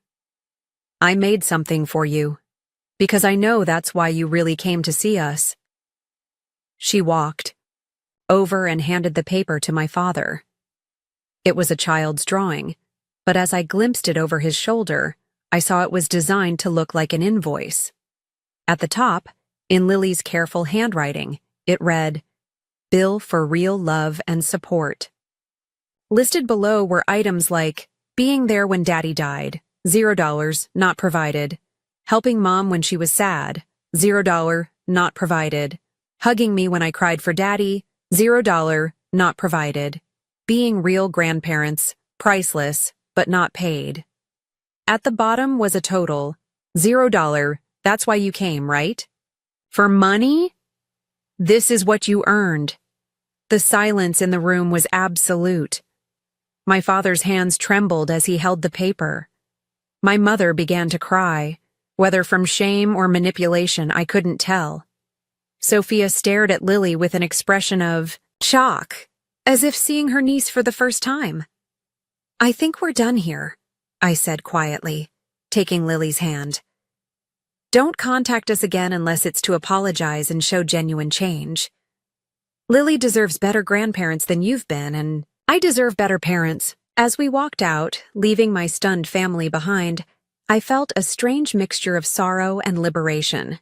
"I made something for you, because I know that's why you really came to see us." She walked over and handed the paper to my father. It was a child's drawing, but as I glimpsed it over his shoulder, I saw it was designed to look like an invoice. At the top, in Lily's careful handwriting, it read, "Bill for real love and support." Listed below were items like being there when Daddy died, $0, not provided; helping Mom when she was sad, $0, not provided; hugging me when I cried for Daddy, $0, not provided; being real grandparents, priceless, but not paid. At the bottom was a total, $0, that's why you came, right? For money? This is what you earned. The silence in the room was absolute. My father's hands trembled as he held the paper. My mother began to cry, whether from shame or manipulation, I couldn't tell. Sophia stared at Lily with an expression of shock, as if seeing her niece for the first time. "I think we're done here," I said quietly, taking Lily's hand. "Don't contact us again unless it's to apologize and show genuine change. Lily deserves better grandparents than you've been, and I deserve better parents." As we walked out, leaving my stunned family behind, I felt a strange mixture of sorrow and liberation.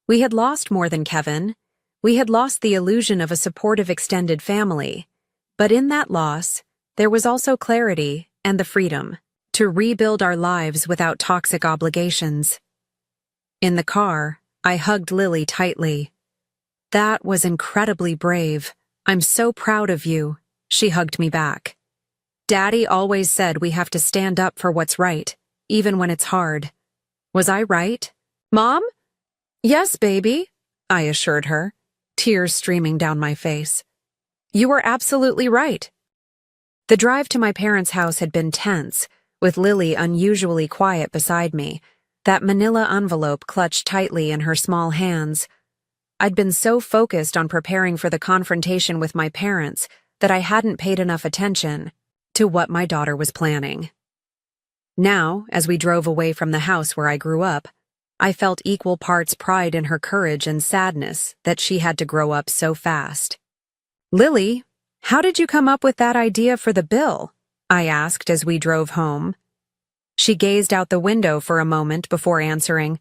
We had lost more than Kevin. We had lost the illusion of a supportive extended family. But in that loss, there was also clarity and the freedom to rebuild our lives without toxic obligations. In the car, I hugged Lily tightly. That was incredibly brave. I'm so proud of you. She hugged me back. Daddy always said we have to stand up for what's right, even when it's hard. Was I right? Mom? Yes, baby, I assured her, tears streaming down my face. You were absolutely right. The drive to my parents' house had been tense, with Lily unusually quiet beside me, that manila envelope clutched tightly in her small hands. I'd been so focused on preparing for the confrontation with my parents that I hadn't paid enough attention to what my daughter was planning. Now, as we drove away from the house where I grew up, I felt equal parts pride in her courage and sadness that she had to grow up so fast. Lily, how did you come up with that idea for the bill? I asked as we drove home. She gazed out the window for a moment before answering.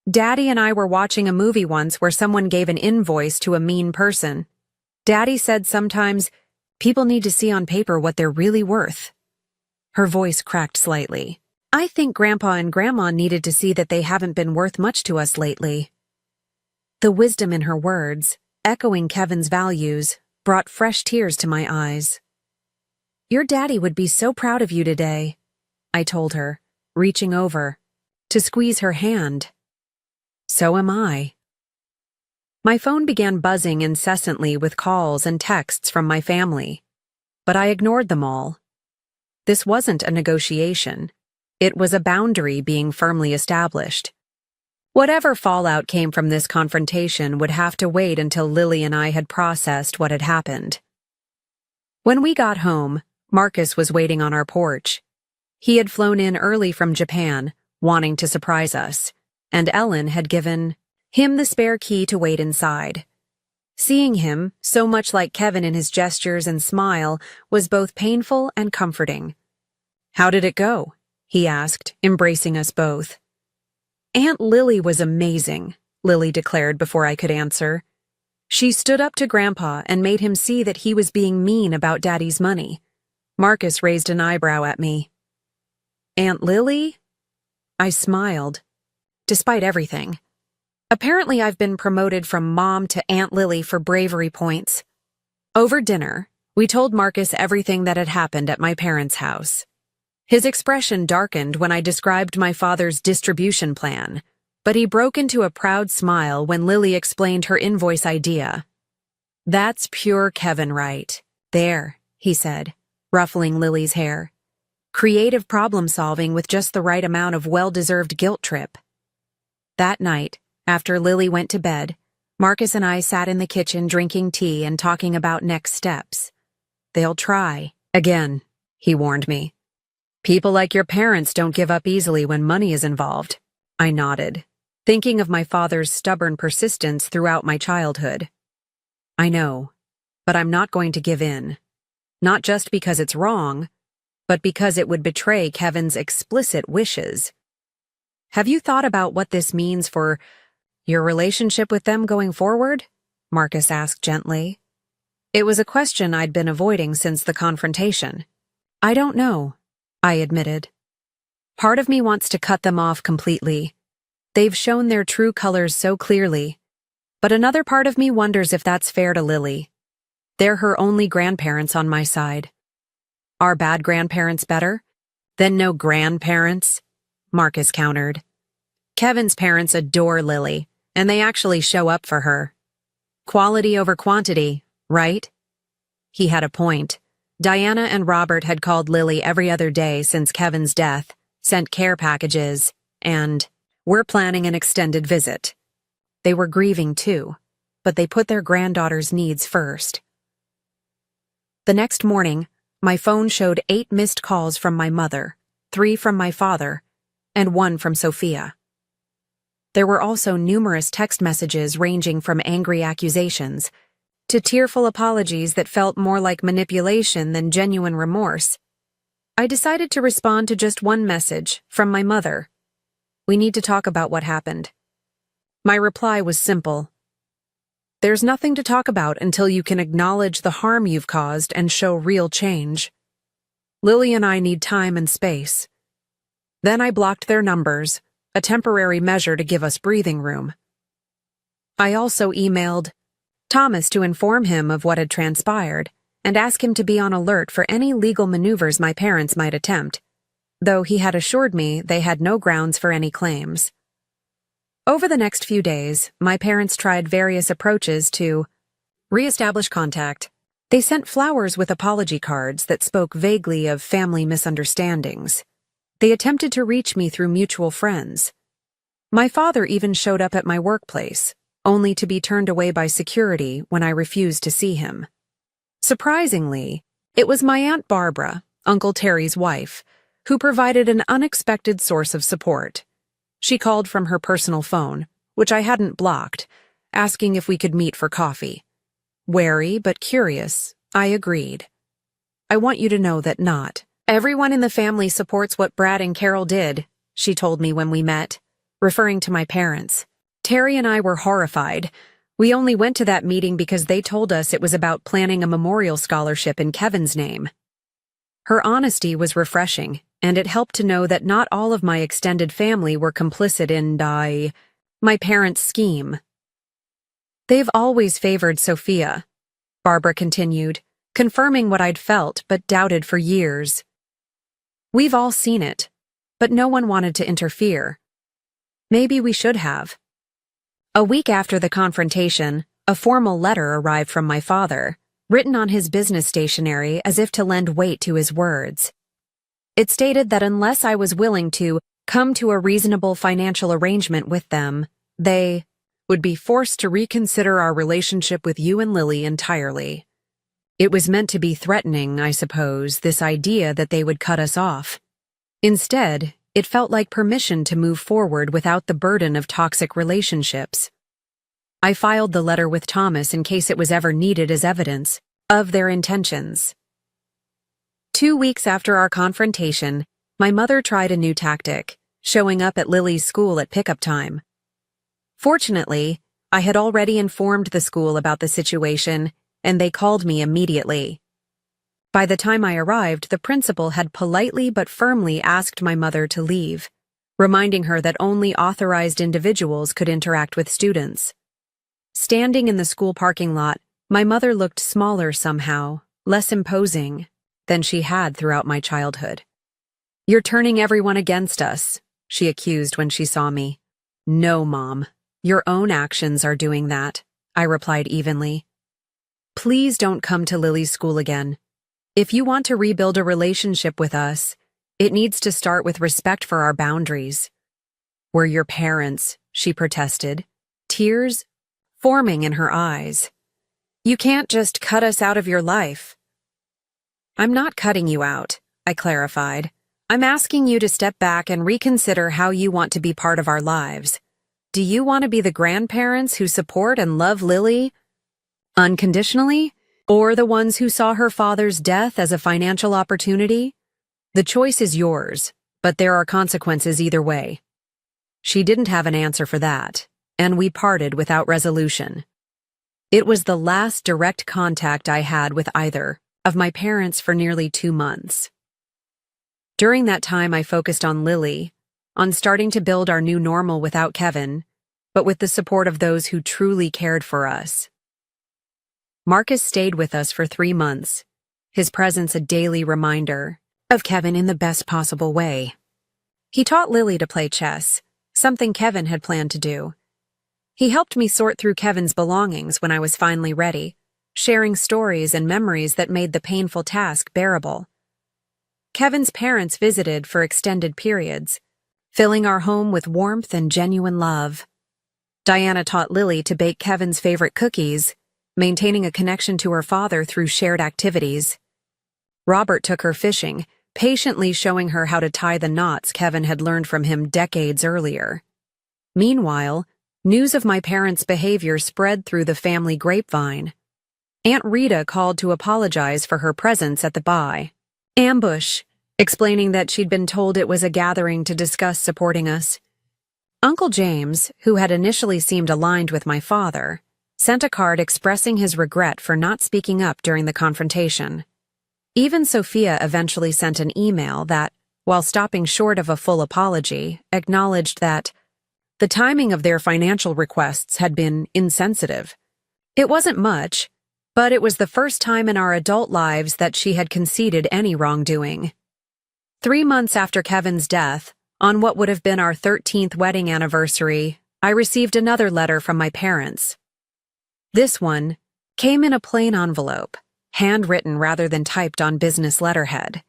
Daddy and I were watching a movie once where someone gave an invoice to a mean person. Daddy said sometimes people need to see on paper what they're really worth. Her voice cracked slightly. I think Grandpa and Grandma needed to see that they haven't been worth much to us lately. The wisdom in her words, echoing Kevin's values, brought fresh tears to my eyes. Your daddy would be so proud of you today, I told her, reaching over to squeeze her hand. So am I. My phone began buzzing incessantly with calls and texts from my family, but I ignored them all. This wasn't a negotiation. It was a boundary being firmly established. Whatever fallout came from this confrontation would have to wait until Lily and I had processed what had happened. When we got home, Marcus was waiting on our porch. He had flown in early from Japan, wanting to surprise us, and Ellen had given him the spare key to wait inside. Seeing him, so much like Kevin in his gestures and smile, was both painful and comforting. How did it go? He asked, embracing us both. Aunt Lily was amazing, Lily declared before I could answer. She stood up to Grandpa and made him see that he was being mean about Daddy's money. Marcus raised an eyebrow at me. Aunt Lily? I smiled. Despite everything. Apparently I've been promoted from Mom to Aunt Lily for bravery points. Over dinner, we told Marcus everything that had happened at my parents' house. His expression darkened when I described my father's distribution plan, but he broke into a proud smile when Lily explained her invoice idea. That's pure Kevin right. There, he said, ruffling Lily's hair. Creative problem solving with just the right amount of well-deserved guilt trip. That night, after Lily went to bed, Marcus and I sat in the kitchen drinking tea and talking about next steps. They'll try. Again, he warned me. People like your parents don't give up easily when money is involved. I nodded, thinking of my father's stubborn persistence throughout my childhood. I know, but I'm not going to give in. Not just because it's wrong, but because it would betray Kevin's explicit wishes. Have you thought about what this means for your relationship with them going forward? Marcus asked gently. It was a question I'd been avoiding since the confrontation. I don't know, I admitted. Part of me wants to cut them off completely. They've shown their true colors so clearly. But another part of me wonders if that's fair to Lily. They're her only grandparents on my side. Are bad grandparents better? Then no grandparents? Marcus countered. Kevin's parents adore Lily, and they actually show up for her. Quality over quantity, right? He had a point. Diana and Robert had called Lily every other day since Kevin's death, sent care packages, and we're planning an extended visit. They were grieving too, but they put their granddaughter's needs first. The next morning, my phone showed 8 missed calls from my mother, 3 from my father, and 1 from Sophia. There were also numerous text messages ranging from angry accusations to tearful apologies that felt more like manipulation than genuine remorse. I decided to respond to just one message from my mother. We need to talk about what happened. My reply was simple. There's nothing to talk about until you can acknowledge the harm you've caused and show real change. Lily and I need time and space. Then I blocked their numbers, a temporary measure to give us breathing room. I also emailed Thomas to inform him of what had transpired and ask him to be on alert for any legal maneuvers my parents might attempt, though he had assured me they had no grounds for any claims. Over the next few days, my parents tried various approaches to re-establish contact. They sent flowers with apology cards that spoke vaguely of family misunderstandings. They attempted to reach me through mutual friends. My father even showed up at my workplace, only to be turned away by security when I refused to see him. Surprisingly, it was my Aunt Barbara, Uncle Terry's wife, who provided an unexpected source of support. She called from her personal phone, which I hadn't blocked, asking if we could meet for coffee. Wary but curious, I agreed. I want you to know that not everyone in the family supports what Brad and Carol did, she told me when we met, referring to my parents. Terry and I were horrified. We only went to that meeting because they told us it was about planning a memorial scholarship in Kevin's name. Her honesty was refreshing, and it helped to know that not all of my extended family were complicit in my parents' scheme. They've always favored Sophia, Barbara continued, confirming what I'd felt but doubted for years. We've all seen it, but no one wanted to interfere. Maybe we should have. A week after the confrontation, a formal letter arrived from my father, written on his business stationery as if to lend weight to his words. It stated that unless I was willing to come to a reasonable financial arrangement with them, they would be forced to reconsider our relationship with you and Lily entirely. It was meant to be threatening, I suppose, this idea that they would cut us off. Instead, it felt like permission to move forward without the burden of toxic relationships. I filed the letter with Thomas in case it was ever needed as evidence of their intentions. 2 weeks after our confrontation, my mother tried a new tactic, showing up at Lily's school at pickup time. Fortunately, I had already informed the school about the situation, and they called me immediately. By the time I arrived, the principal had politely but firmly asked my mother to leave, reminding her that only authorized individuals could interact with students. Standing in the school parking lot, my mother looked smaller somehow, less imposing than she had throughout my childhood. "You're turning everyone against us," she accused when she saw me. "No, Mom. Your own actions are doing that," I replied evenly. "Please don't come to Lily's school again. If you want to rebuild a relationship with us, it needs to start with respect for our boundaries." "We're your parents," she protested, tears forming in her eyes. "You can't just cut us out of your life." "I'm not cutting you out," I clarified. "I'm asking you to step back and reconsider how you want to be part of our lives. Do you want to be the grandparents who support and love Lily unconditionally, or the ones who saw her father's death as a financial opportunity? The choice is yours, but there are consequences either way." She didn't have an answer for that, and we parted without resolution. It was the last direct contact I had with either of my parents for nearly 2 months. During that time, I focused on Lily, on starting to build our new normal without Kevin, but with the support of those who truly cared for us. Marcus stayed with us for 3 months, his presence a daily reminder of Kevin in the best possible way. He taught Lily to play chess, something Kevin had planned to do. He helped me sort through Kevin's belongings when I was finally ready, sharing stories and memories that made the painful task bearable. Kevin's parents visited for extended periods, filling our home with warmth and genuine love. Diana taught Lily to bake Kevin's favorite cookies, maintaining a connection to her father through shared activities. Robert took her fishing, patiently showing her how to tie the knots Kevin had learned from him decades earlier. Meanwhile, news of my parents' behavior spread through the family grapevine. Aunt Rita called to apologize for her presence at the ambush, explaining that she'd been told it was a gathering to discuss supporting us. Uncle James, who had initially seemed aligned with my father, sent a card expressing his regret for not speaking up during the confrontation. Even Sophia eventually sent an email that, while stopping short of a full apology, acknowledged that The timing of their financial requests had been insensitive. It wasn't much, but it was the first time in our adult lives that she had conceded any wrongdoing. 3 months after Kevin's death, on what would have been our 13th wedding anniversary, I received another letter from my parents. This one came in a plain envelope, handwritten rather than typed on business letterhead.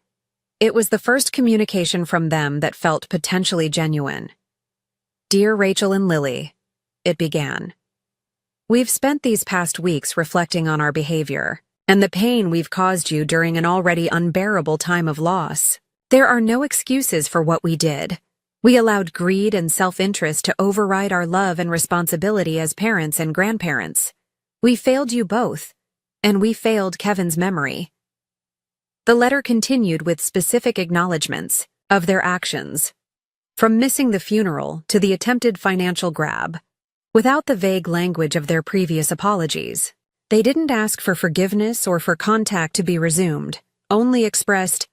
It was the first communication from them that felt potentially genuine. "Dear Rachel and Lily," it began. "We've spent these past weeks reflecting on our behavior and the pain we've caused you during an already unbearable time of loss. There are no excuses for what we did. We allowed greed and self-interest to override our love and responsibility as parents and grandparents. We failed you both, and we failed Kevin's memory." The letter continued with specific acknowledgments of their actions, from missing the funeral to the attempted financial grab, without the vague language of their previous apologies. They didn't ask for forgiveness or for contact to be resumed, only expressed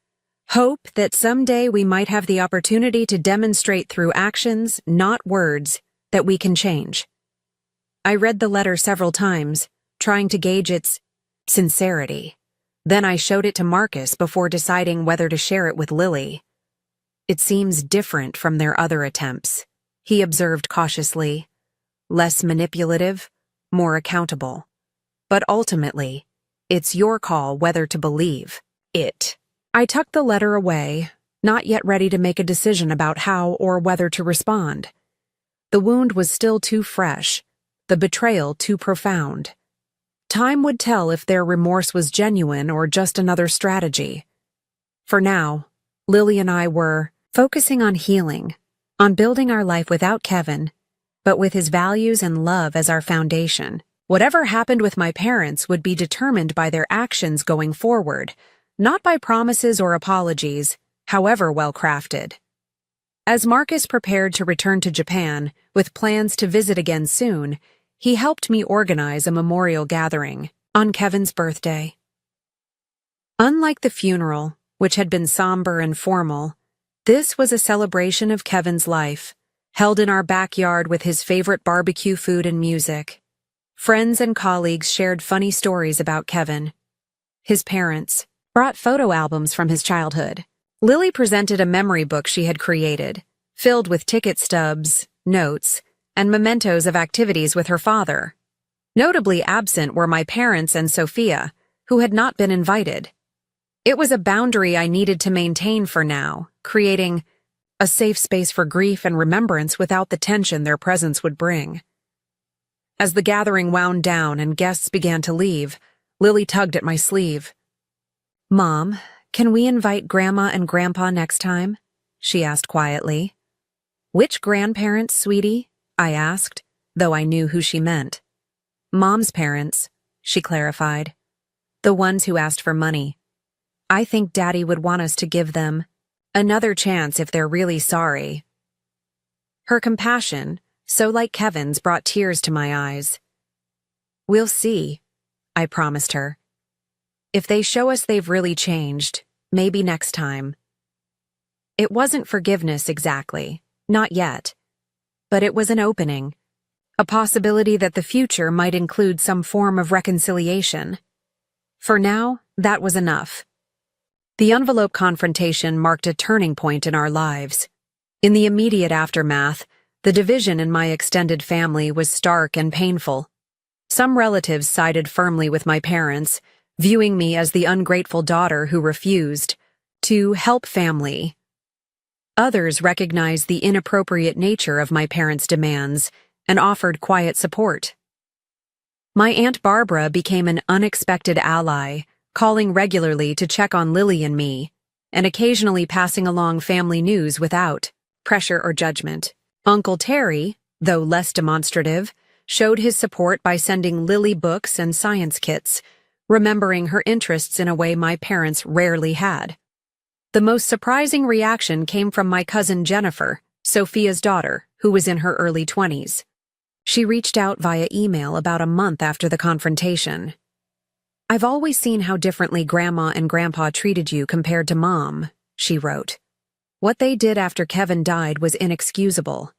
hope that someday we might have the opportunity to demonstrate through actions, not words, that we can change. I read the letter several times, trying to gauge its sincerity. Then I showed it to Marcus before deciding whether to share it with Lily. "It seems different from their other attempts," he observed cautiously. "Less manipulative, more accountable. But ultimately, it's your call whether to believe it." I tucked the letter away, not yet ready to make a decision about how or whether to respond. The wound was still too fresh, the betrayal too profound. Time would tell if their remorse was genuine or just another strategy. For now, Lily and I were focusing on healing, on building our life without Kevin, but with his values and love as our foundation. Whatever happened with my parents would be determined by their actions going forward, not by promises or apologies, however well crafted. As Marcus prepared to return to Japan, with plans to visit again soon, he helped me organize a memorial gathering on Kevin's birthday. Unlike the funeral, which had been somber and formal, this was a celebration of Kevin's life, held in our backyard with his favorite barbecue food and music. Friends and colleagues shared funny stories about Kevin. His parents brought photo albums from his childhood. Lily presented a memory book she had created, filled with ticket stubs, notes, and mementos of activities with her father. Notably absent were my parents and Sophia, who had not been invited. It was a boundary I needed to maintain for now, creating a safe space for grief and remembrance without the tension their presence would bring. As the gathering wound down and guests began to leave, Lily tugged at my sleeve. "Mom, can we invite Grandma and Grandpa next time?" she asked quietly. "Which grandparents, sweetie?" I asked, though I knew who she meant. "Mom's parents," she clarified. "The ones who asked for money. I think Daddy would want us to give them another chance if they're really sorry." Her compassion, so like Kevin's, brought tears to my eyes. "We'll see," I promised her. "If they show us they've really changed, maybe next time." It wasn't forgiveness exactly, not yet. But it was an opening, a possibility that the future might include some form of reconciliation. For now, that was enough. The envelope confrontation marked a turning point in our lives. In the immediate aftermath, the division in my extended family was stark and painful. Some relatives sided firmly with my parents, viewing me as the ungrateful daughter who refused to help family. Others recognized the inappropriate nature of my parents' demands and offered quiet support. My Aunt Barbara became an unexpected ally, calling regularly to check on Lily and me, and occasionally passing along family news without pressure or judgment. Uncle Terry, though less demonstrative, showed his support by sending Lily books and science kits, remembering her interests in a way my parents rarely had. The most surprising reaction came from my cousin Jennifer, Sophia's daughter, who was in her early 20s. She reached out via email about a month after the confrontation. "I've always seen how differently Grandma and Grandpa treated you compared to Mom," she wrote. "What they did after Kevin died was inexcusable.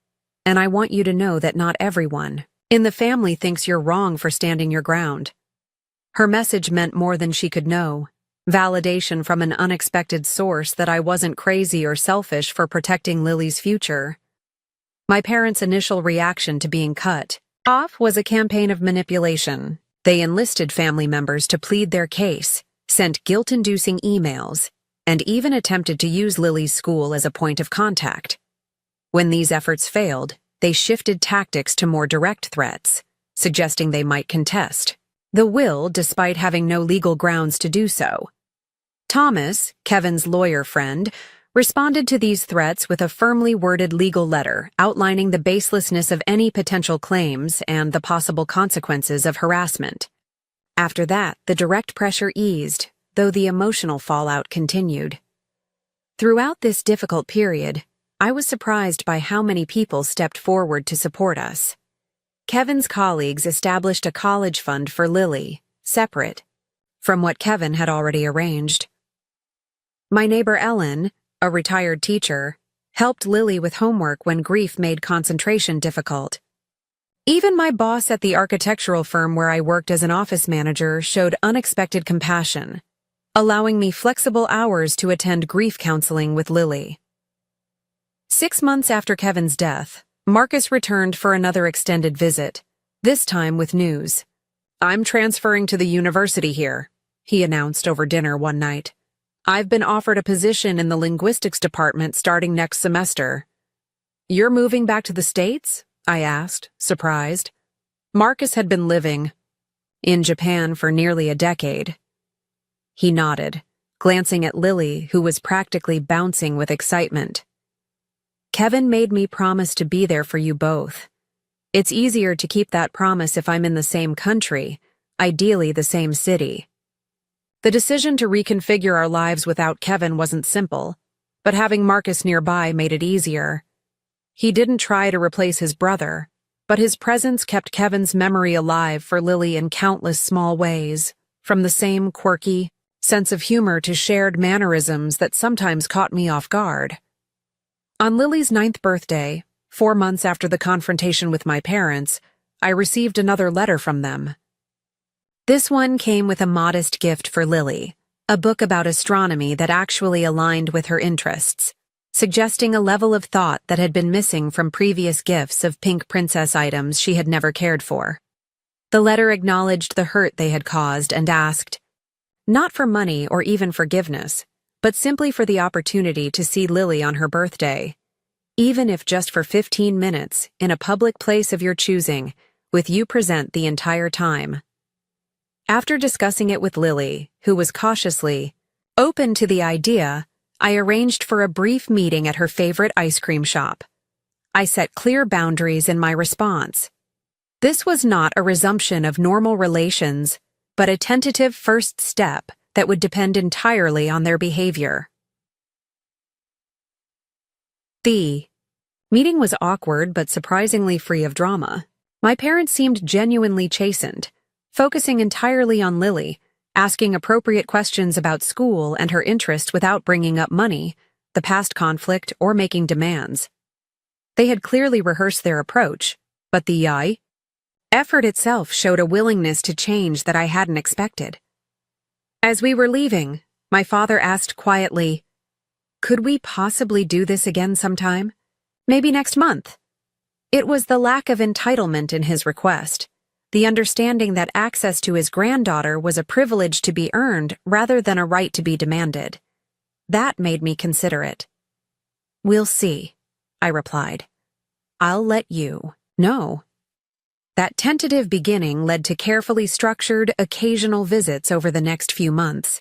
and I want you to know that not everyone in the family thinks you're wrong for standing your ground." Her message meant more than she could know. Validation from an unexpected source that I wasn't crazy or selfish for protecting Lily's future. My parents' initial reaction to being cut off was a campaign of manipulation. They enlisted family members to plead their case, sent guilt-inducing emails, and even attempted to use Lily's school as a point of contact. When these efforts failed, they shifted tactics to more direct threats, suggesting they might contest the will despite having no legal grounds to do so. Thomas, Kevin's lawyer friend, responded to these threats with a firmly worded legal letter outlining the baselessness of any potential claims and the possible consequences of harassment. After that, the direct pressure eased, though the emotional fallout continued. Throughout this difficult period, I was surprised by how many people stepped forward to support us. Kevin's colleagues established a college fund for Lily, separate from what Kevin had already arranged. My neighbor Ellen, a retired teacher, helped Lily with homework when grief made concentration difficult. Even my boss at the architectural firm where I worked as an office manager showed unexpected compassion, allowing me flexible hours to attend grief counseling with Lily. 6 months after Kevin's death, Marcus returned for another extended visit, this time with news. "I'm transferring to the university here," he announced over dinner one night. "I've been offered a position in the linguistics department starting next semester." "You're moving back to the States?" I asked, surprised. Marcus had been living in Japan for nearly a decade. He nodded, glancing at Lily, who was practically bouncing with excitement. "Kevin made me promise to be there for you both. It's easier to keep that promise if I'm in the same country, ideally the same city." The decision to reconfigure our lives without Kevin wasn't simple, but having Marcus nearby made it easier. He didn't try to replace his brother, but his presence kept Kevin's memory alive for Lily in countless small ways, from the same quirky sense of humor to shared mannerisms that sometimes caught me off guard. On Lily's 9th birthday, 4 months after the confrontation with my parents, I received another letter from them. This one came with a modest gift for Lily, a book about astronomy that actually aligned with her interests, suggesting a level of thought that had been missing from previous gifts of pink princess items she had never cared for. The letter acknowledged the hurt they had caused and asked, not for money or even forgiveness, but simply for the opportunity to see Lily on her birthday, even if just for 15 minutes in a public place of your choosing, with you present the entire time. After discussing it with Lily, who was cautiously open to the idea, I arranged for a brief meeting at her favorite ice cream shop. I set clear boundaries in my response. This was not a resumption of normal relations, but a tentative first step that would depend entirely on their behavior. The meeting was awkward but surprisingly free of drama. My parents seemed genuinely chastened, focusing entirely on Lily, asking appropriate questions about school and her interest without bringing up money, the past conflict, or making demands. They had clearly rehearsed their approach, but the effort itself showed a willingness to change that I hadn't expected. As we were leaving, my father asked quietly, "Could we possibly do this again sometime? Maybe next month?" It was the lack of entitlement in his request, the understanding that access to his granddaughter was a privilege to be earned rather than a right to be demanded. That made me consider it. "We'll see," I replied. "I'll let you know." That tentative beginning led to carefully structured, occasional visits over the next few months.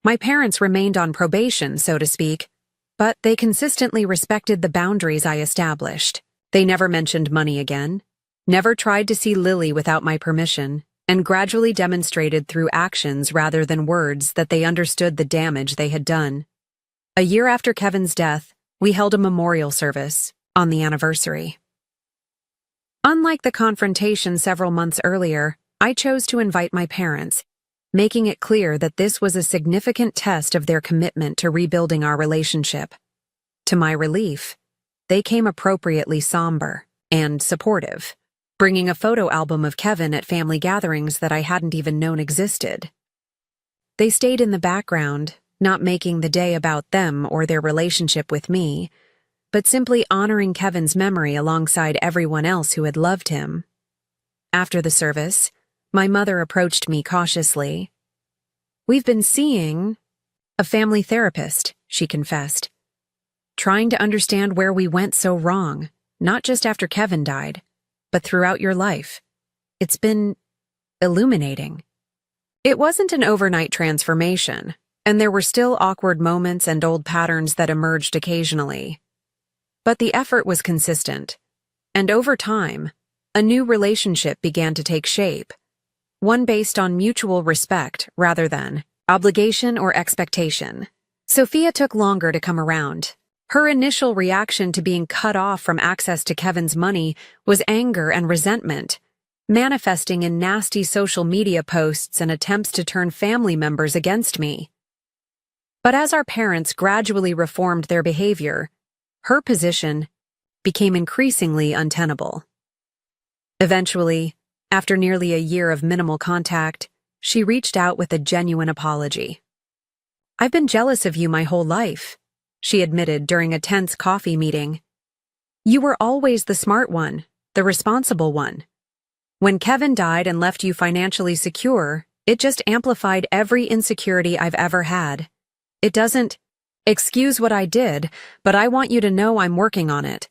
My parents remained on probation, so to speak, but they consistently respected the boundaries I established. They never mentioned money again, never tried to see Lily without my permission, and gradually demonstrated through actions rather than words that they understood the damage they had done. A year after Kevin's death, we held a memorial service on the anniversary. Unlike the confrontation several months earlier, I chose to invite my parents, making it clear that this was a significant test of their commitment to rebuilding our relationship. To my relief, they came appropriately somber and supportive, bringing a photo album of Kevin at family gatherings that I hadn't even known existed. They stayed in the background, not making the day about them or their relationship with me, but simply honoring Kevin's memory alongside everyone else who had loved him. After the service, my mother approached me cautiously. "We've been seeing a family therapist," she confessed, "trying to understand where we went so wrong, not just after Kevin died, but throughout your life. It's been illuminating." It wasn't an overnight transformation, and there were still awkward moments and old patterns that emerged occasionally. But the effort was consistent, and over time, a new relationship began to take shape, one based on mutual respect rather than obligation or expectation. Sophia took longer to come around. Her initial reaction to being cut off from access to Kevin's money was anger and resentment, manifesting in nasty social media posts and attempts to turn family members against me. But as our parents gradually reformed their behavior, her position became increasingly untenable. Eventually, after nearly a year of minimal contact, she reached out with a genuine apology. "I've been jealous of you my whole life," she admitted during a tense coffee meeting. "You were always the smart one, the responsible one. When Kevin died and left you financially secure, it just amplified every insecurity I've ever had. It doesn't excuse what I did, but I want you to know I'm working on it."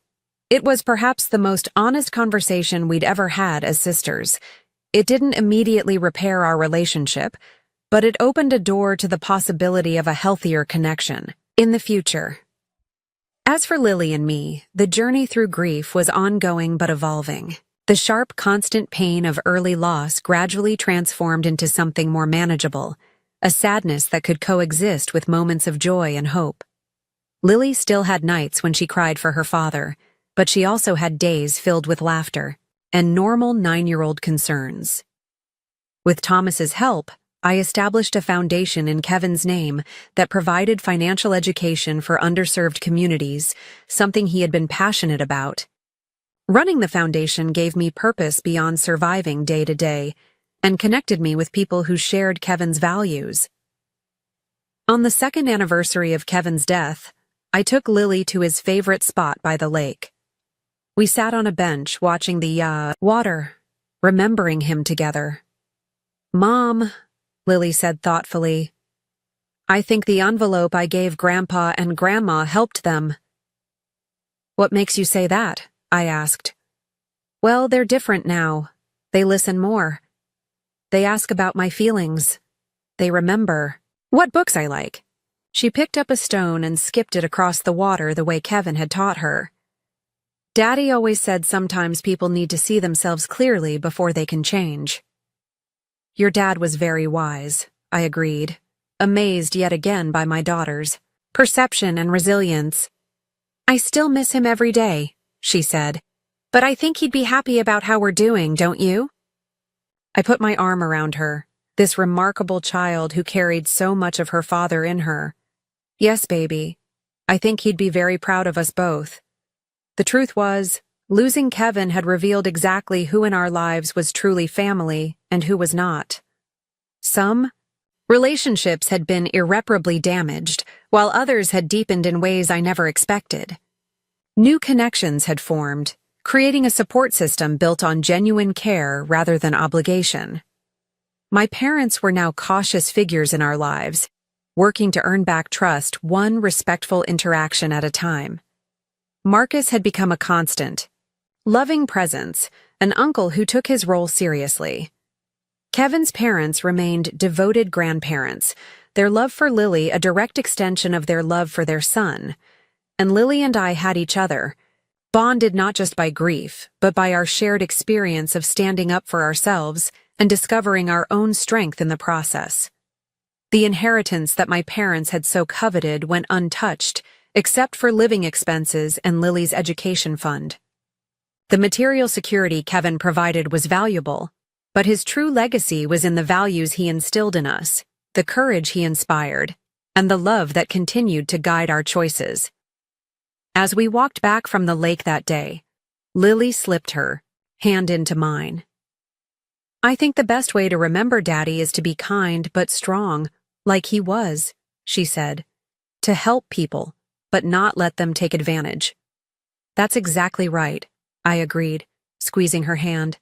It was perhaps the most honest conversation we'd ever had as sisters. It didn't immediately repair our relationship, but it opened a door to the possibility of a healthier connection in the future. As for Lily and me, the journey through grief was ongoing but evolving. The sharp, constant pain of early loss gradually transformed into something more manageable, a sadness that could coexist with moments of joy and hope. Lily still had nights when she cried for her father, but she also had days filled with laughter and normal 9-year-old concerns. With Thomas's help, I established a foundation in Kevin's name that provided financial education for underserved communities, something he had been passionate about. Running the foundation gave me purpose beyond surviving day to day and connected me with people who shared Kevin's values. On the second anniversary of Kevin's death, I took Lily to his favorite spot by the lake. We sat on a bench watching the water, remembering him together. "Mom," Lily said thoughtfully, "I think the envelope I gave Grandpa and Grandma helped them." "What makes you say that?" I asked. "Well, they're different now. They listen more. They ask about my feelings. They remember what books I like." She picked up a stone and skipped it across the water the way Kevin had taught her. "Daddy always said sometimes people need to see themselves clearly before they can change." "Your dad was very wise," I agreed, amazed yet again by my daughter's perception and resilience. "I still miss him every day," she said, "but I think he'd be happy about how we're doing, don't you?" I put my arm around her, this remarkable child who carried so much of her father in her. "Yes, baby. I think he'd be very proud of us both." The truth was, losing Kevin had revealed exactly who in our lives was truly family and who was not. Some relationships had been irreparably damaged, while others had deepened in ways I never expected. New connections had formed, creating a support system built on genuine care rather than obligation. My parents were now cautious figures in our lives, working to earn back trust one respectful interaction at a time. Marcus had become a constant, loving presence, an uncle who took his role seriously. Kevin's parents remained devoted grandparents, their love for Lily a direct extension of their love for their son. And Lily and I had each other, bonded not just by grief, but by our shared experience of standing up for ourselves and discovering our own strength in the process. The inheritance that my parents had so coveted went untouched, except for living expenses and Lily's education fund. The material security Kevin provided was valuable, but his true legacy was in the values he instilled in us, the courage he inspired, and the love that continued to guide our choices. As we walked back from the lake that day, Lily slipped her hand into mine. "I think the best way to remember Daddy is to be kind but strong, like he was," she said. "To help people, but not let them take advantage." "That's exactly right," I agreed, squeezing her hand.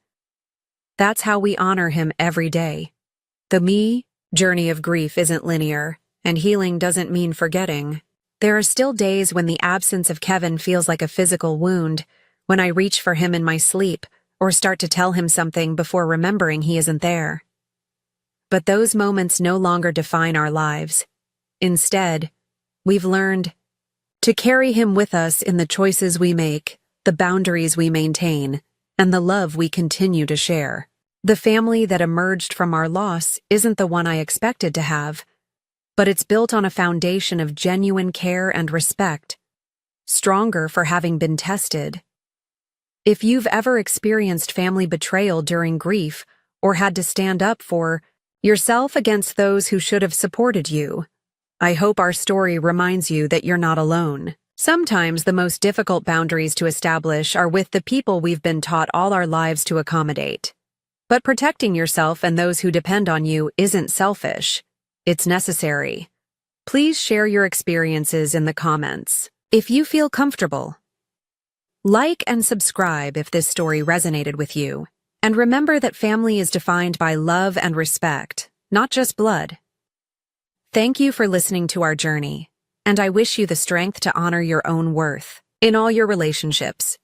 "That's how we honor him every day." The journey of grief isn't linear, and healing doesn't mean forgetting. There are still days when the absence of Kevin feels like a physical wound, when I reach for him in my sleep or start to tell him something before remembering he isn't there. But those moments no longer define our lives. Instead, we've learned to carry him with us in the choices we make, the boundaries we maintain, and the love we continue to share. The family that emerged from our loss isn't the one I expected to have, but it's built on a foundation of genuine care and respect, stronger for having been tested. If you've ever experienced family betrayal during grief or had to stand up for yourself against those who should have supported you, I hope our story reminds you that you're not alone. Sometimes the most difficult boundaries to establish are with the people we've been taught all our lives to accommodate. But protecting yourself and those who depend on you isn't selfish. It's necessary. Please share your experiences in the comments. If you feel comfortable, like and subscribe if this story resonated with you. And remember that family is defined by love and respect, not just blood. Thank you for listening to our journey, and I wish you the strength to honor your own worth in all your relationships.